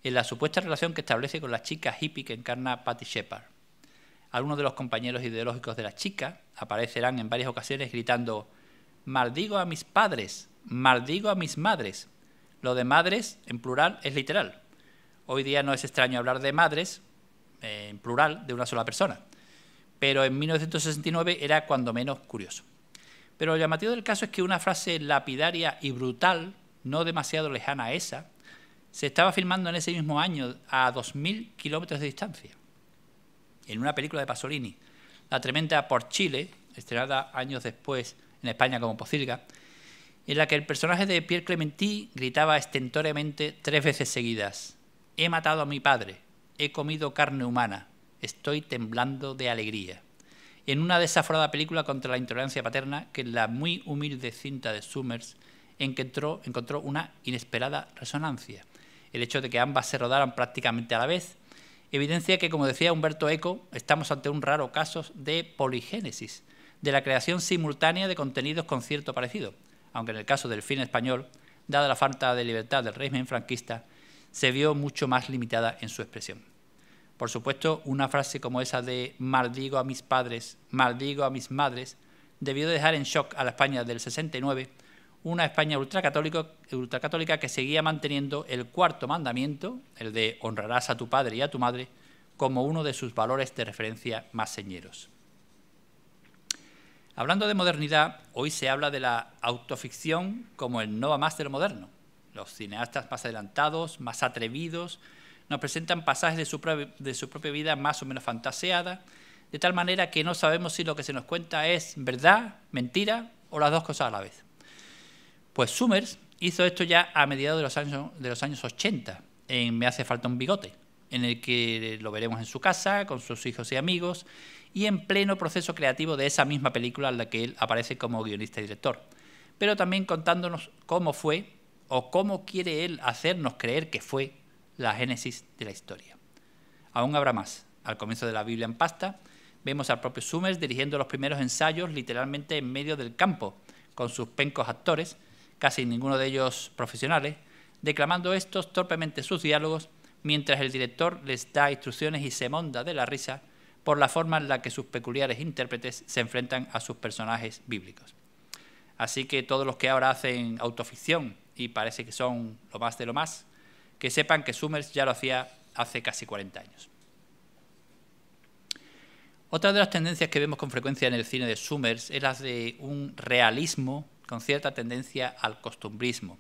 en la supuesta relación que establece con la chica hippie que encarna Patty Shepard. Algunos de los compañeros ideológicos de la chica aparecerán en varias ocasiones gritando: «Maldigo a mis padres, maldigo a mis madres». Lo de madres, en plural, es literal. Hoy día no es extraño hablar de madres, en plural, de una sola persona. Pero en 1969 era cuando menos curioso. Pero lo llamativo del caso es que una frase lapidaria y brutal, no demasiado lejana a esa, se estaba filmando en ese mismo año a 2.000 kilómetros de distancia. En una película de Pasolini, La tremenda por Chile, estrenada años después en España como Pocilga, en la que el personaje de Pierre Clementi gritaba estentóreamente 3 veces seguidas: «He matado a mi padre, he comido carne humana, estoy temblando de alegría», en una desaforada película contra la intolerancia paterna que en la muy humilde cinta de Summers encontró una inesperada resonancia. El hecho de que ambas se rodaran prácticamente a la vez evidencia que, como decía Humberto Eco, estamos ante un raro caso de poligénesis, de la creación simultánea de contenidos con cierto parecido, aunque en el caso del cine español, dada la falta de libertad del régimen franquista, se vio mucho más limitada en su expresión. Por supuesto, una frase como esa de «maldigo a mis padres, maldigo a mis madres», debió dejar en shock a la España del 69, una España ultracatólica que seguía manteniendo el cuarto mandamiento, el de «honrarás a tu padre y a tu madre», como uno de sus valores de referencia más señeros. Hablando de modernidad, hoy se habla de la autoficción como el no va más de lo moderno. Los cineastas más adelantados, más atrevidos, nos presentan pasajes de su propia vida más o menos fantaseada, de tal manera que no sabemos si lo que se nos cuenta es verdad, mentira o las dos cosas a la vez. Pues Summers hizo esto ya a mediados de los años 80, en Me hace falta un bigote, en el que lo veremos en su casa, con sus hijos y amigos, y en pleno proceso creativo de esa misma película en la que él aparece como guionista y director, pero también contándonos cómo fue o cómo quiere él hacernos creer que fue la génesis de la historia. Aún habrá más. Al comienzo de la Biblia en pasta, vemos al propio Summers dirigiendo los primeros ensayos literalmente en medio del campo, con sus pencos actores, casi ninguno de ellos profesionales, declamando estos torpemente sus diálogos, mientras el director les da instrucciones y se monda de la risa por la forma en la que sus peculiares intérpretes se enfrentan a sus personajes bíblicos. Así que todos los que ahora hacen autoficción y parece que son lo más de lo más, que sepan que Summers ya lo hacía hace casi 40 años. Otra de las tendencias que vemos con frecuencia en el cine de Summers es la de un realismo con cierta tendencia al costumbrismo,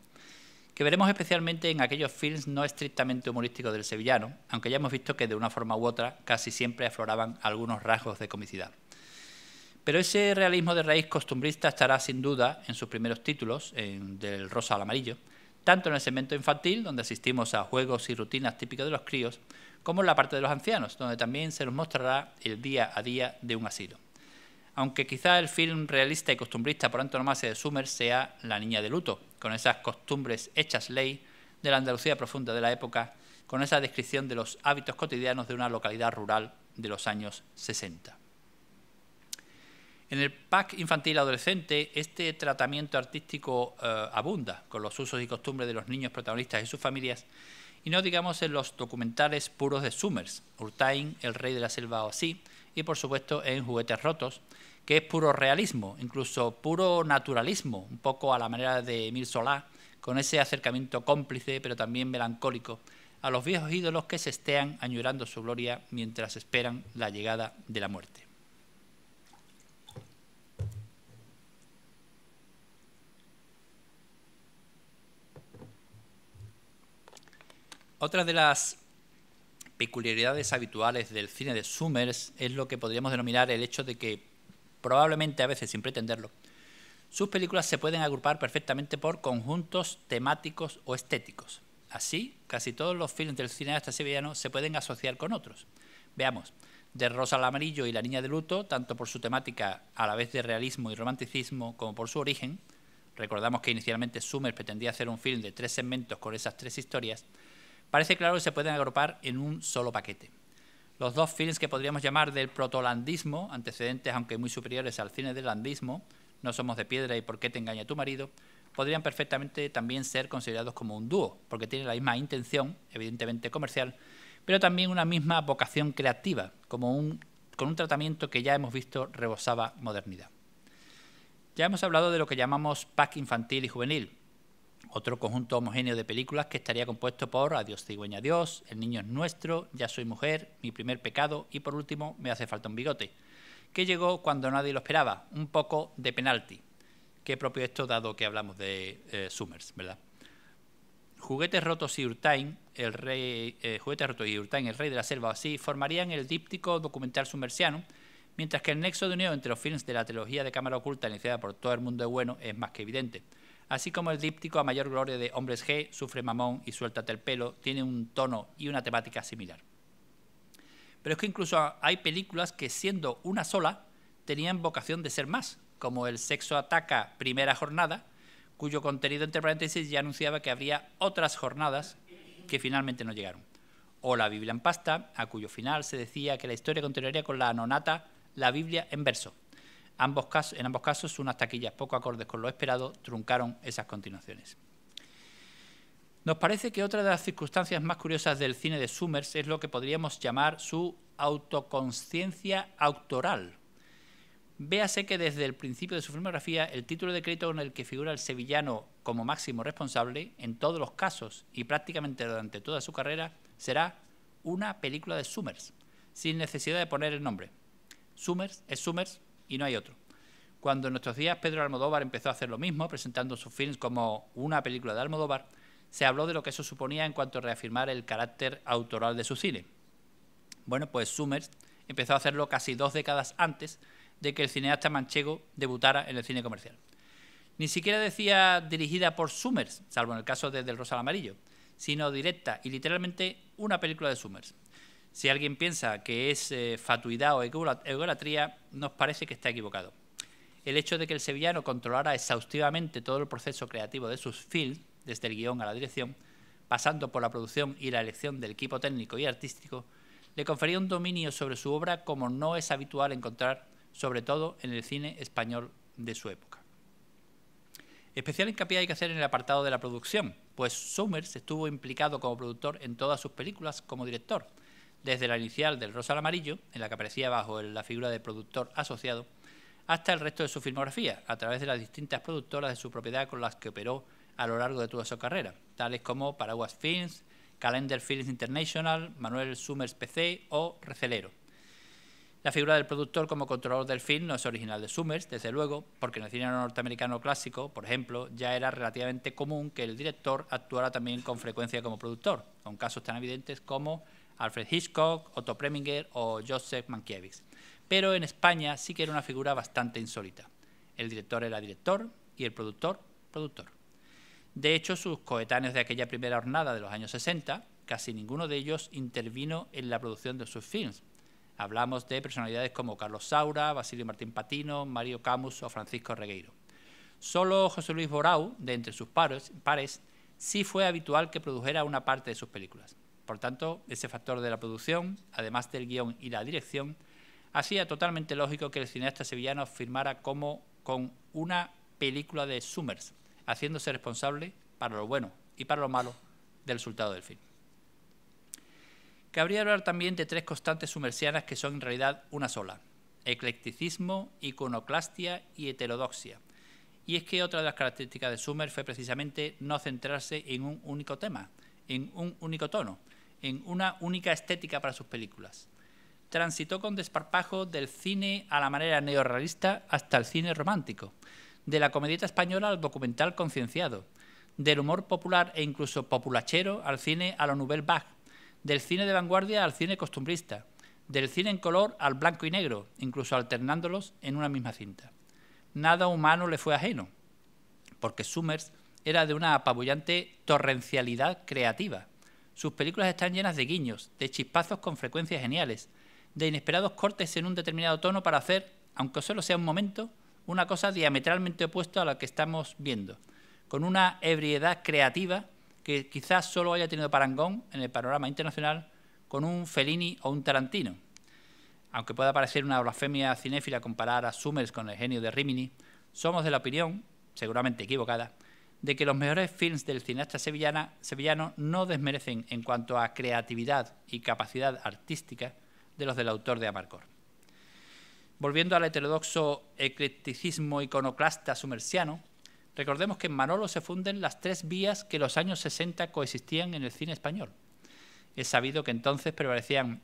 que veremos especialmente en aquellos films no estrictamente humorísticos del sevillano, aunque ya hemos visto que de una forma u otra casi siempre afloraban algunos rasgos de comicidad. Pero ese realismo de raíz costumbrista estará sin duda en sus primeros títulos, del rosa al amarillo, tanto en el segmento infantil, donde asistimos a juegos y rutinas típicos de los críos, como en la parte de los ancianos, donde también se nos mostrará el día a día de un asilo. Aunque quizá el film realista y costumbrista por antonomasia de Summers sea La niña de luto, con esas costumbres hechas ley de la Andalucía profunda de la época, con esa descripción de los hábitos cotidianos de una localidad rural de los años 60. En el pack infantil adolescente, este tratamiento artístico abunda con los usos y costumbres de los niños protagonistas y sus familias, y no digamos en los documentales puros de Summers, Urtain, El rey de la selva o así, y por supuesto en Juguetes rotos, que es puro realismo, incluso puro naturalismo, un poco a la manera de Émile Zola, con ese acercamiento cómplice pero también melancólico a los viejos ídolos que se estean añorando su gloria mientras esperan la llegada de la muerte. Otra de las peculiaridades habituales del cine de Summers es lo que podríamos denominar el hecho de que, probablemente a veces sin pretenderlo, sus películas se pueden agrupar perfectamente por conjuntos temáticos o estéticos. Así, casi todos los filmes del cineasta sevillano se pueden asociar con otros. Veamos, De rosa al amarillo y La niña de luto, tanto por su temática a la vez de realismo y romanticismo como por su origen. Recordamos que inicialmente Summers pretendía hacer un film de 3 segmentos con esas 3 historias. Parece claro que se pueden agrupar en un solo paquete. Los 2 films que podríamos llamar del protolandismo, antecedentes aunque muy superiores al cine del landismo, No somos de piedra y ¿Por qué te engaña tu marido?, podrían perfectamente también ser considerados como un dúo, porque tienen la misma intención, evidentemente comercial, pero también una misma vocación creativa, con un tratamiento que ya hemos visto rebosaba modernidad. Ya hemos hablado de lo que llamamos pack infantil y juvenil, otro conjunto homogéneo de películas que estaría compuesto por Adiós cigüeña adiós, El niño es nuestro, Ya soy mujer, Mi primer pecado y por último Me hace falta un bigote, que llegó cuando nadie lo esperaba, un poco de penalti. Qué propio esto dado que hablamos de Summers, ¿verdad? Juguetes rotos y Urtain, el rey de la selva o así, formarían el díptico documental summersiano, mientras que el nexo de unión entre los films de la trilogía de cámara oculta iniciada por Todo el mundo es bueno es más que evidente. Así como el díptico a mayor gloria de Hombres G, Sufre mamón y Suéltate el pelo, tiene un tono y una temática similar. Pero es que incluso hay películas que siendo una sola tenían vocación de ser más, como El sexo ataca primera jornada, cuyo contenido entre paréntesis ya anunciaba que habría otras jornadas que finalmente no llegaron. O La Biblia en pasta, a cuyo final se decía que la historia continuaría con la nonata La Biblia en verso. En ambos casos, unas taquillas poco acordes con lo esperado truncaron esas continuaciones. Nos parece que otra de las circunstancias más curiosas del cine de Summers es lo que podríamos llamar su autoconsciencia autoral. Véase que desde el principio de su filmografía, el título de crédito con el que figura el sevillano como máximo responsable, en todos los casos y prácticamente durante toda su carrera, será una película de Summers, sin necesidad de poner el nombre. Summers es Summers y no hay otro. Cuando en nuestros días Pedro Almodóvar empezó a hacer lo mismo, presentando sus films como una película de Almodóvar, se habló de lo que eso suponía en cuanto a reafirmar el carácter autoral de su cine. Bueno, pues Summers empezó a hacerlo casi 2 décadas antes de que el cineasta manchego debutara en el cine comercial. Ni siquiera decía dirigida por Summers, salvo en el caso de Del rosa al amarillo, sino directa y literalmente una película de Summers. Si alguien piensa que es fatuidad o egolatría, nos parece que está equivocado. El hecho de que el sevillano controlara exhaustivamente todo el proceso creativo de sus films, desde el guión a la dirección, pasando por la producción y la elección del equipo técnico y artístico, le confería un dominio sobre su obra como no es habitual encontrar, sobre todo en el cine español de su época. Especial hincapié hay que hacer en el apartado de la producción, pues Summers estuvo implicado como productor en todas sus películas como director, desde la inicial del Rosa al Amarillo, en la que aparecía bajo la figura de productor asociado, hasta el resto de su filmografía, a través de las distintas productoras de su propiedad con las que operó a lo largo de toda su carrera, tales como Paraguas Films, Calendar Films International, Manuel Summers PC o Recelero. La figura del productor como controlador del film no es original de Summers, desde luego, porque en el cine norteamericano clásico, por ejemplo, ya era relativamente común que el director actuara también con frecuencia como productor, con casos tan evidentes como Alfred Hitchcock, Otto Preminger o Joseph Mankiewicz. Pero en España sí que era una figura bastante insólita. El director era director y el productor, productor. De hecho, sus coetáneos de aquella primera jornada de los años 60, casi ninguno de ellos intervino en la producción de sus films. Hablamos de personalidades como Carlos Saura, Basilio Martín Patino, Mario Camus o Francisco Regueiro. Solo José Luis Borau, de entre sus pares, sí fue habitual que produjera una parte de sus películas. Por tanto, ese factor de la producción, además del guión y la dirección, hacía totalmente lógico que el cineasta sevillano firmara como con una película de Summers, haciéndose responsable para lo bueno y para lo malo del resultado del film. Cabría hablar también de tres constantes summersianas que son en realidad una sola: eclecticismo, iconoclastia y heterodoxia. Y es que otra de las características de Summers fue precisamente no centrarse en un único tema, en un único tono, en una única estética para sus películas. Transitó con desparpajo del cine a la manera neorrealista hasta el cine romántico, de la comedieta española al documental concienciado, del humor popular e incluso populachero al cine a la Nouvelle Vague, del cine de vanguardia al cine costumbrista, del cine en color al blanco y negro, incluso alternándolos en una misma cinta. Nada humano le fue ajeno, porque Summers era de una apabullante torrencialidad creativa. Sus películas están llenas de guiños, de chispazos con frecuencias geniales, de inesperados cortes en un determinado tono para hacer, aunque solo sea un momento, una cosa diametralmente opuesta a la que estamos viendo, con una ebriedad creativa que quizás solo haya tenido parangón en el panorama internacional con un Fellini o un Tarantino. Aunque pueda parecer una blasfemia cinéfila comparar a Summers con el genio de Rimini, somos de la opinión, seguramente equivocada, de que los mejores films del cineasta sevillano no desmerecen en cuanto a creatividad y capacidad artística de los del autor de Amargor. Volviendo al heterodoxo eclecticismo iconoclasta summersiano, recordemos que en Manolo se funden las tres vías que en los años 60 coexistían en el cine español. Es sabido que entonces prevalecían,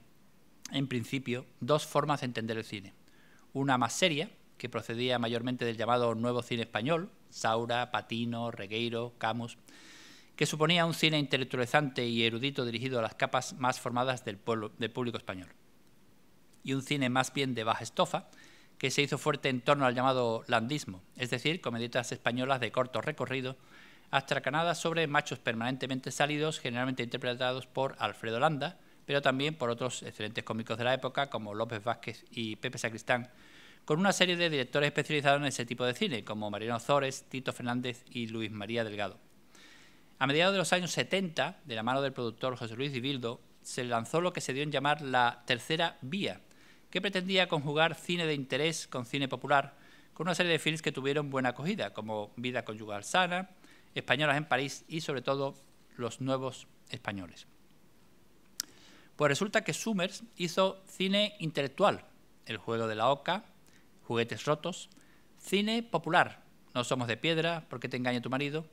en principio, dos formas de entender el cine. Una más seria, que procedía mayormente del llamado Nuevo Cine Español, Saura, Patino, Regueiro, Camus, que suponía un cine intelectualizante y erudito dirigido a las capas más formadas del público español. Y un cine más bien de baja estofa, que se hizo fuerte en torno al llamado landismo, es decir, comedietas españolas de corto recorrido, astracanadas sobre machos permanentemente salidos, generalmente interpretados por Alfredo Landa, pero también por otros excelentes cómicos de la época, como López Vázquez y Pepe Sacristán, con una serie de directores especializados en ese tipo de cine, como Mariano Ozores, Tito Fernández y Luis María Delgado. A mediados de los años 70, de la mano del productor José Luis Dibildo, se lanzó lo que se dio en llamar la tercera vía, que pretendía conjugar cine de interés con cine popular, con una serie de films que tuvieron buena acogida, como Vida conyugal sana, Españolas en París y, sobre todo, Los nuevos españoles. Pues resulta que Summers hizo cine intelectual, El juego de la oca, Juguetes rotos, cine popular, No somos de piedra, ¿Por qué te engaña tu marido?,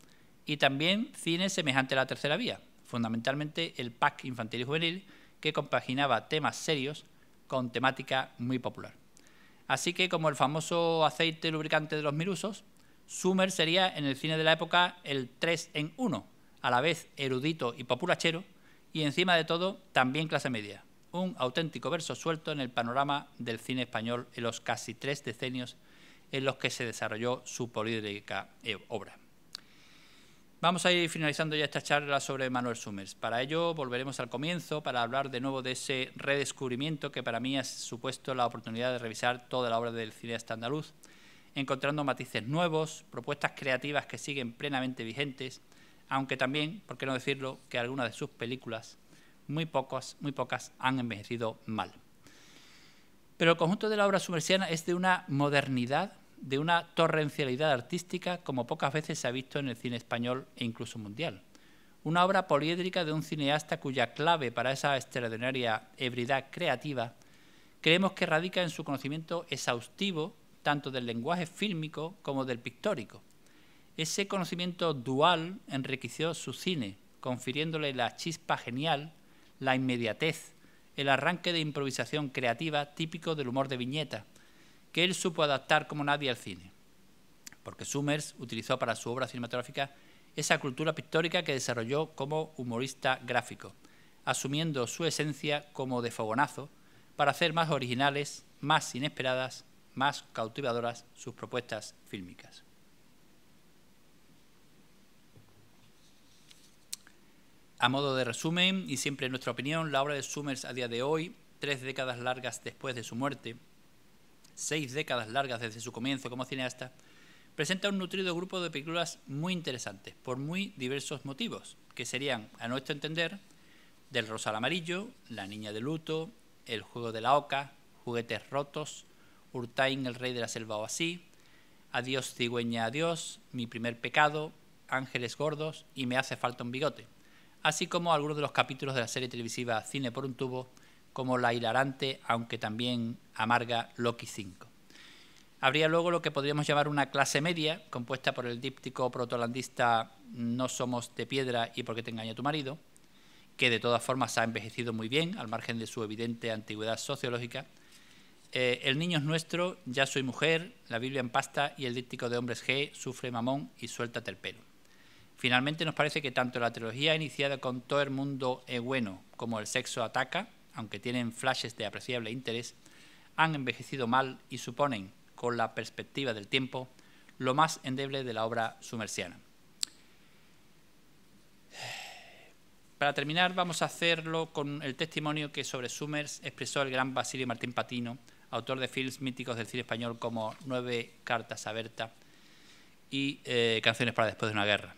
y también cine semejante a la tercera vía, fundamentalmente el pack infantil y juvenil, que compaginaba temas serios con temática muy popular. Así que, como el famoso aceite lubricante de los milusos, Summers sería en el cine de la época el 3 en 1, a la vez erudito y populachero, y encima de todo también clase media. Un auténtico verso suelto en el panorama del cine español en los casi 3 decenios en los que se desarrolló su política obra. Vamos a ir finalizando ya esta charla sobre Manuel Summers. Para ello volveremos al comienzo para hablar de nuevo de ese redescubrimiento que para mí ha supuesto la oportunidad de revisar toda la obra del cineasta andaluz, encontrando matices nuevos, propuestas creativas que siguen plenamente vigentes, aunque también, por qué no decirlo, que algunas de sus películas, muy pocas, han envejecido mal. Pero el conjunto de la obra summersiana es de una modernidad, de una torrencialidad artística como pocas veces se ha visto en el cine español e incluso mundial. una obra poliédrica de un cineasta cuya clave para esa extraordinaria ebriedad creativa creemos que radica en su conocimiento exhaustivo tanto del lenguaje fílmico como del pictórico. Ese conocimiento dual enriqueció su cine, confiriéndole la chispa genial, la inmediatez, el arranque de improvisación creativa típico del humor de viñeta, que él supo adaptar como nadie al cine. Porque Summers utilizó para su obra cinematográfica esa cultura pictórica que desarrolló como humorista gráfico, asumiendo su esencia como de fogonazo para hacer más originales, más inesperadas, más cautivadoras sus propuestas fílmicas. A modo de resumen, y siempre en nuestra opinión, la obra de Summers a día de hoy, 3 décadas largas después de su muerte, 6 décadas largas desde su comienzo como cineasta, presenta un nutrido grupo de películas muy interesantes, por muy diversos motivos, que serían, a nuestro entender, Del rosa al amarillo, La niña de luto, El juego de la oca, Juguetes rotos, Urtain, el rey de la selva o así, Adiós cigüeña, adiós, Mi primer pecado, Ángeles gordos y Me hace falta un bigote, así como algunos de los capítulos de la serie televisiva Cine por un tubo, como la hilarante, aunque también amarga, Loki 5. Habría luego lo que podríamos llamar una clase media, compuesta por el díptico protolandista No somos de piedra y por qué te engaña tu marido, que de todas formas ha envejecido muy bien, al margen de su evidente antigüedad sociológica. El niño es nuestro, Ya soy mujer, La Biblia en pasta y el díptico de Hombres G, Sufre mamón y Suéltate el pelo. Finalmente nos parece que tanto la trilogía iniciada con Todo el mundo es bueno como El sexo ataca, aunque tienen flashes de apreciable interés, han envejecido mal y suponen, con la perspectiva del tiempo, lo más endeble de la obra summersiana. Para terminar, vamos a hacerlo con el testimonio que sobre Summers expresó el gran Basilio Martín Patino, autor de films míticos del cine español como 9 cartas a Berta y Canciones para después de una guerra.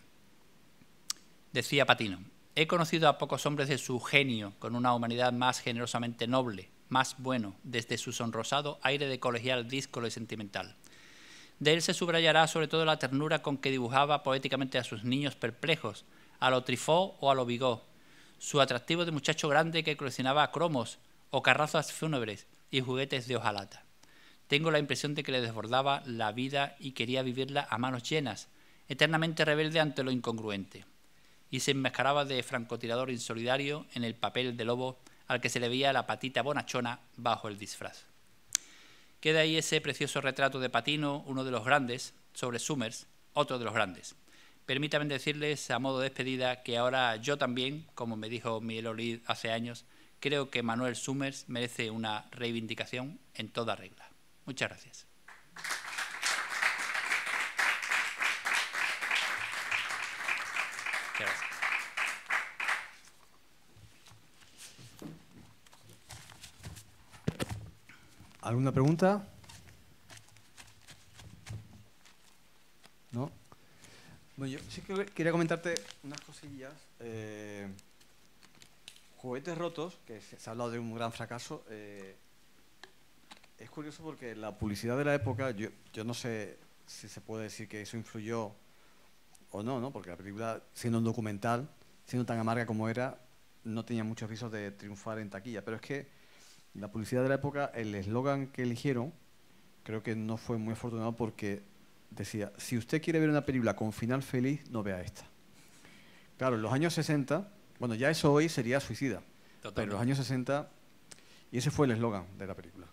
Decía Patino: he conocido a pocos hombres de su genio, con una humanidad más generosamente noble, más bueno, desde su sonrosado aire de colegial díscolo y sentimental. De él se subrayará sobre todo la ternura con que dibujaba poéticamente a sus niños perplejos, a lo Truffaut o a lo Vigo, su atractivo de muchacho grande que coleccionaba cromos o carrozas fúnebres y juguetes de hojalata. Tengo la impresión de que le desbordaba la vida y quería vivirla a manos llenas, eternamente rebelde ante lo incongruente, y se enmascaraba de francotirador insolidario en el papel de lobo al que se le veía la patita bonachona bajo el disfraz. Queda ahí ese precioso retrato de Patino, uno de los grandes, sobre Summers, otro de los grandes. Permítanme decirles a modo de despedida que ahora yo también, como me dijo Miguel Olid hace años, creo que Manuel Summers merece una reivindicación en toda regla. Muchas gracias. Gracias. ¿Alguna pregunta? ¿No? Bueno, yo sí que quería comentarte unas cosillas. Juguetes rotos, que se ha hablado de un gran fracaso. Es curioso porque la publicidad de la época, yo no sé si se puede decir que eso influyó o no, ¿no? Porque la película, siendo un documental, siendo tan amarga como era, no tenía muchos visos de triunfar en taquilla. Pero es que la publicidad de la época, el eslogan que eligieron, creo que no fue muy afortunado porque decía: si usted quiere ver una película con final feliz, no vea esta. Claro, en los años 60, bueno, ya eso hoy sería suicida. Totalmente. Pero en los años 60, y ese fue el eslogan de la película.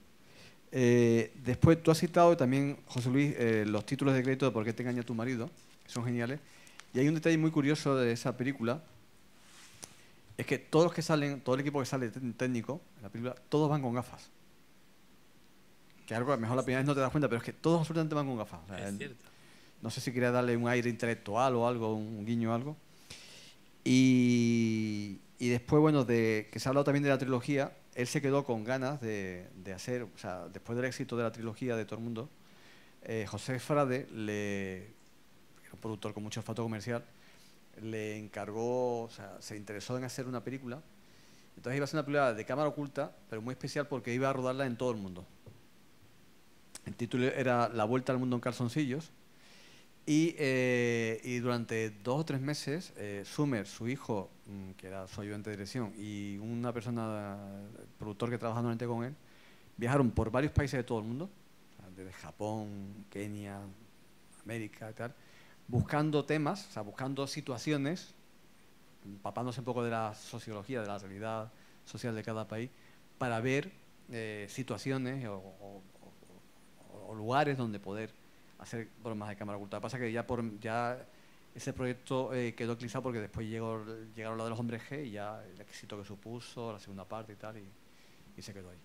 Después, tú has citado también, José Luis, los títulos de crédito de Por qué te engaña tu marido, que son geniales. Y hay un detalle muy curioso de esa película, es que todos los que salen, todo el equipo que sale técnico en la película, todos van con gafas. Que algo, a lo mejor la primera vez no te das cuenta, pero es que todos absolutamente van con gafas. O sea, es cierto. No sé si quería darle un aire intelectual o algo, un guiño o algo. Y después, bueno, que se ha hablado también de la trilogía, él se quedó con ganas de hacer, o sea, después del éxito de la trilogía de todo el mundo, José Frade, un productor con mucho olfato comercial, le encargó, o sea, se interesó en hacer una película. Entonces iba a ser una película de cámara oculta, pero muy especial porque iba a rodarla en todo el mundo. El título era La vuelta al mundo en calzoncillos. Y durante 2 o 3 meses, Summer, su hijo, que era su ayudante de dirección, y una persona, productor que trabaja normalmente con él, viajaron por varios países de todo el mundo, o sea, desde Japón, Kenia, América y tal, buscando temas, o sea, buscando situaciones, empapándose un poco de la sociología, de la realidad social de cada país, para ver situaciones o lugares donde poder hacer bromas de cámara oculta. Lo que pasa es que ya ese proyecto quedó eclipsado porque después llegaron lo de los hombres G y ya el éxito que supuso, la segunda parte y tal, y se quedó ahí.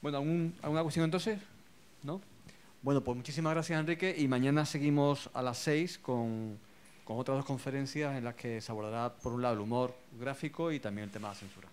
Bueno, ¿alguna cuestión entonces? ¿No? Bueno, pues muchísimas gracias, Enrique, y mañana seguimos a las 6 con otras 2 conferencias en las que se abordará, por un lado, el humor gráfico y también el tema de la censura.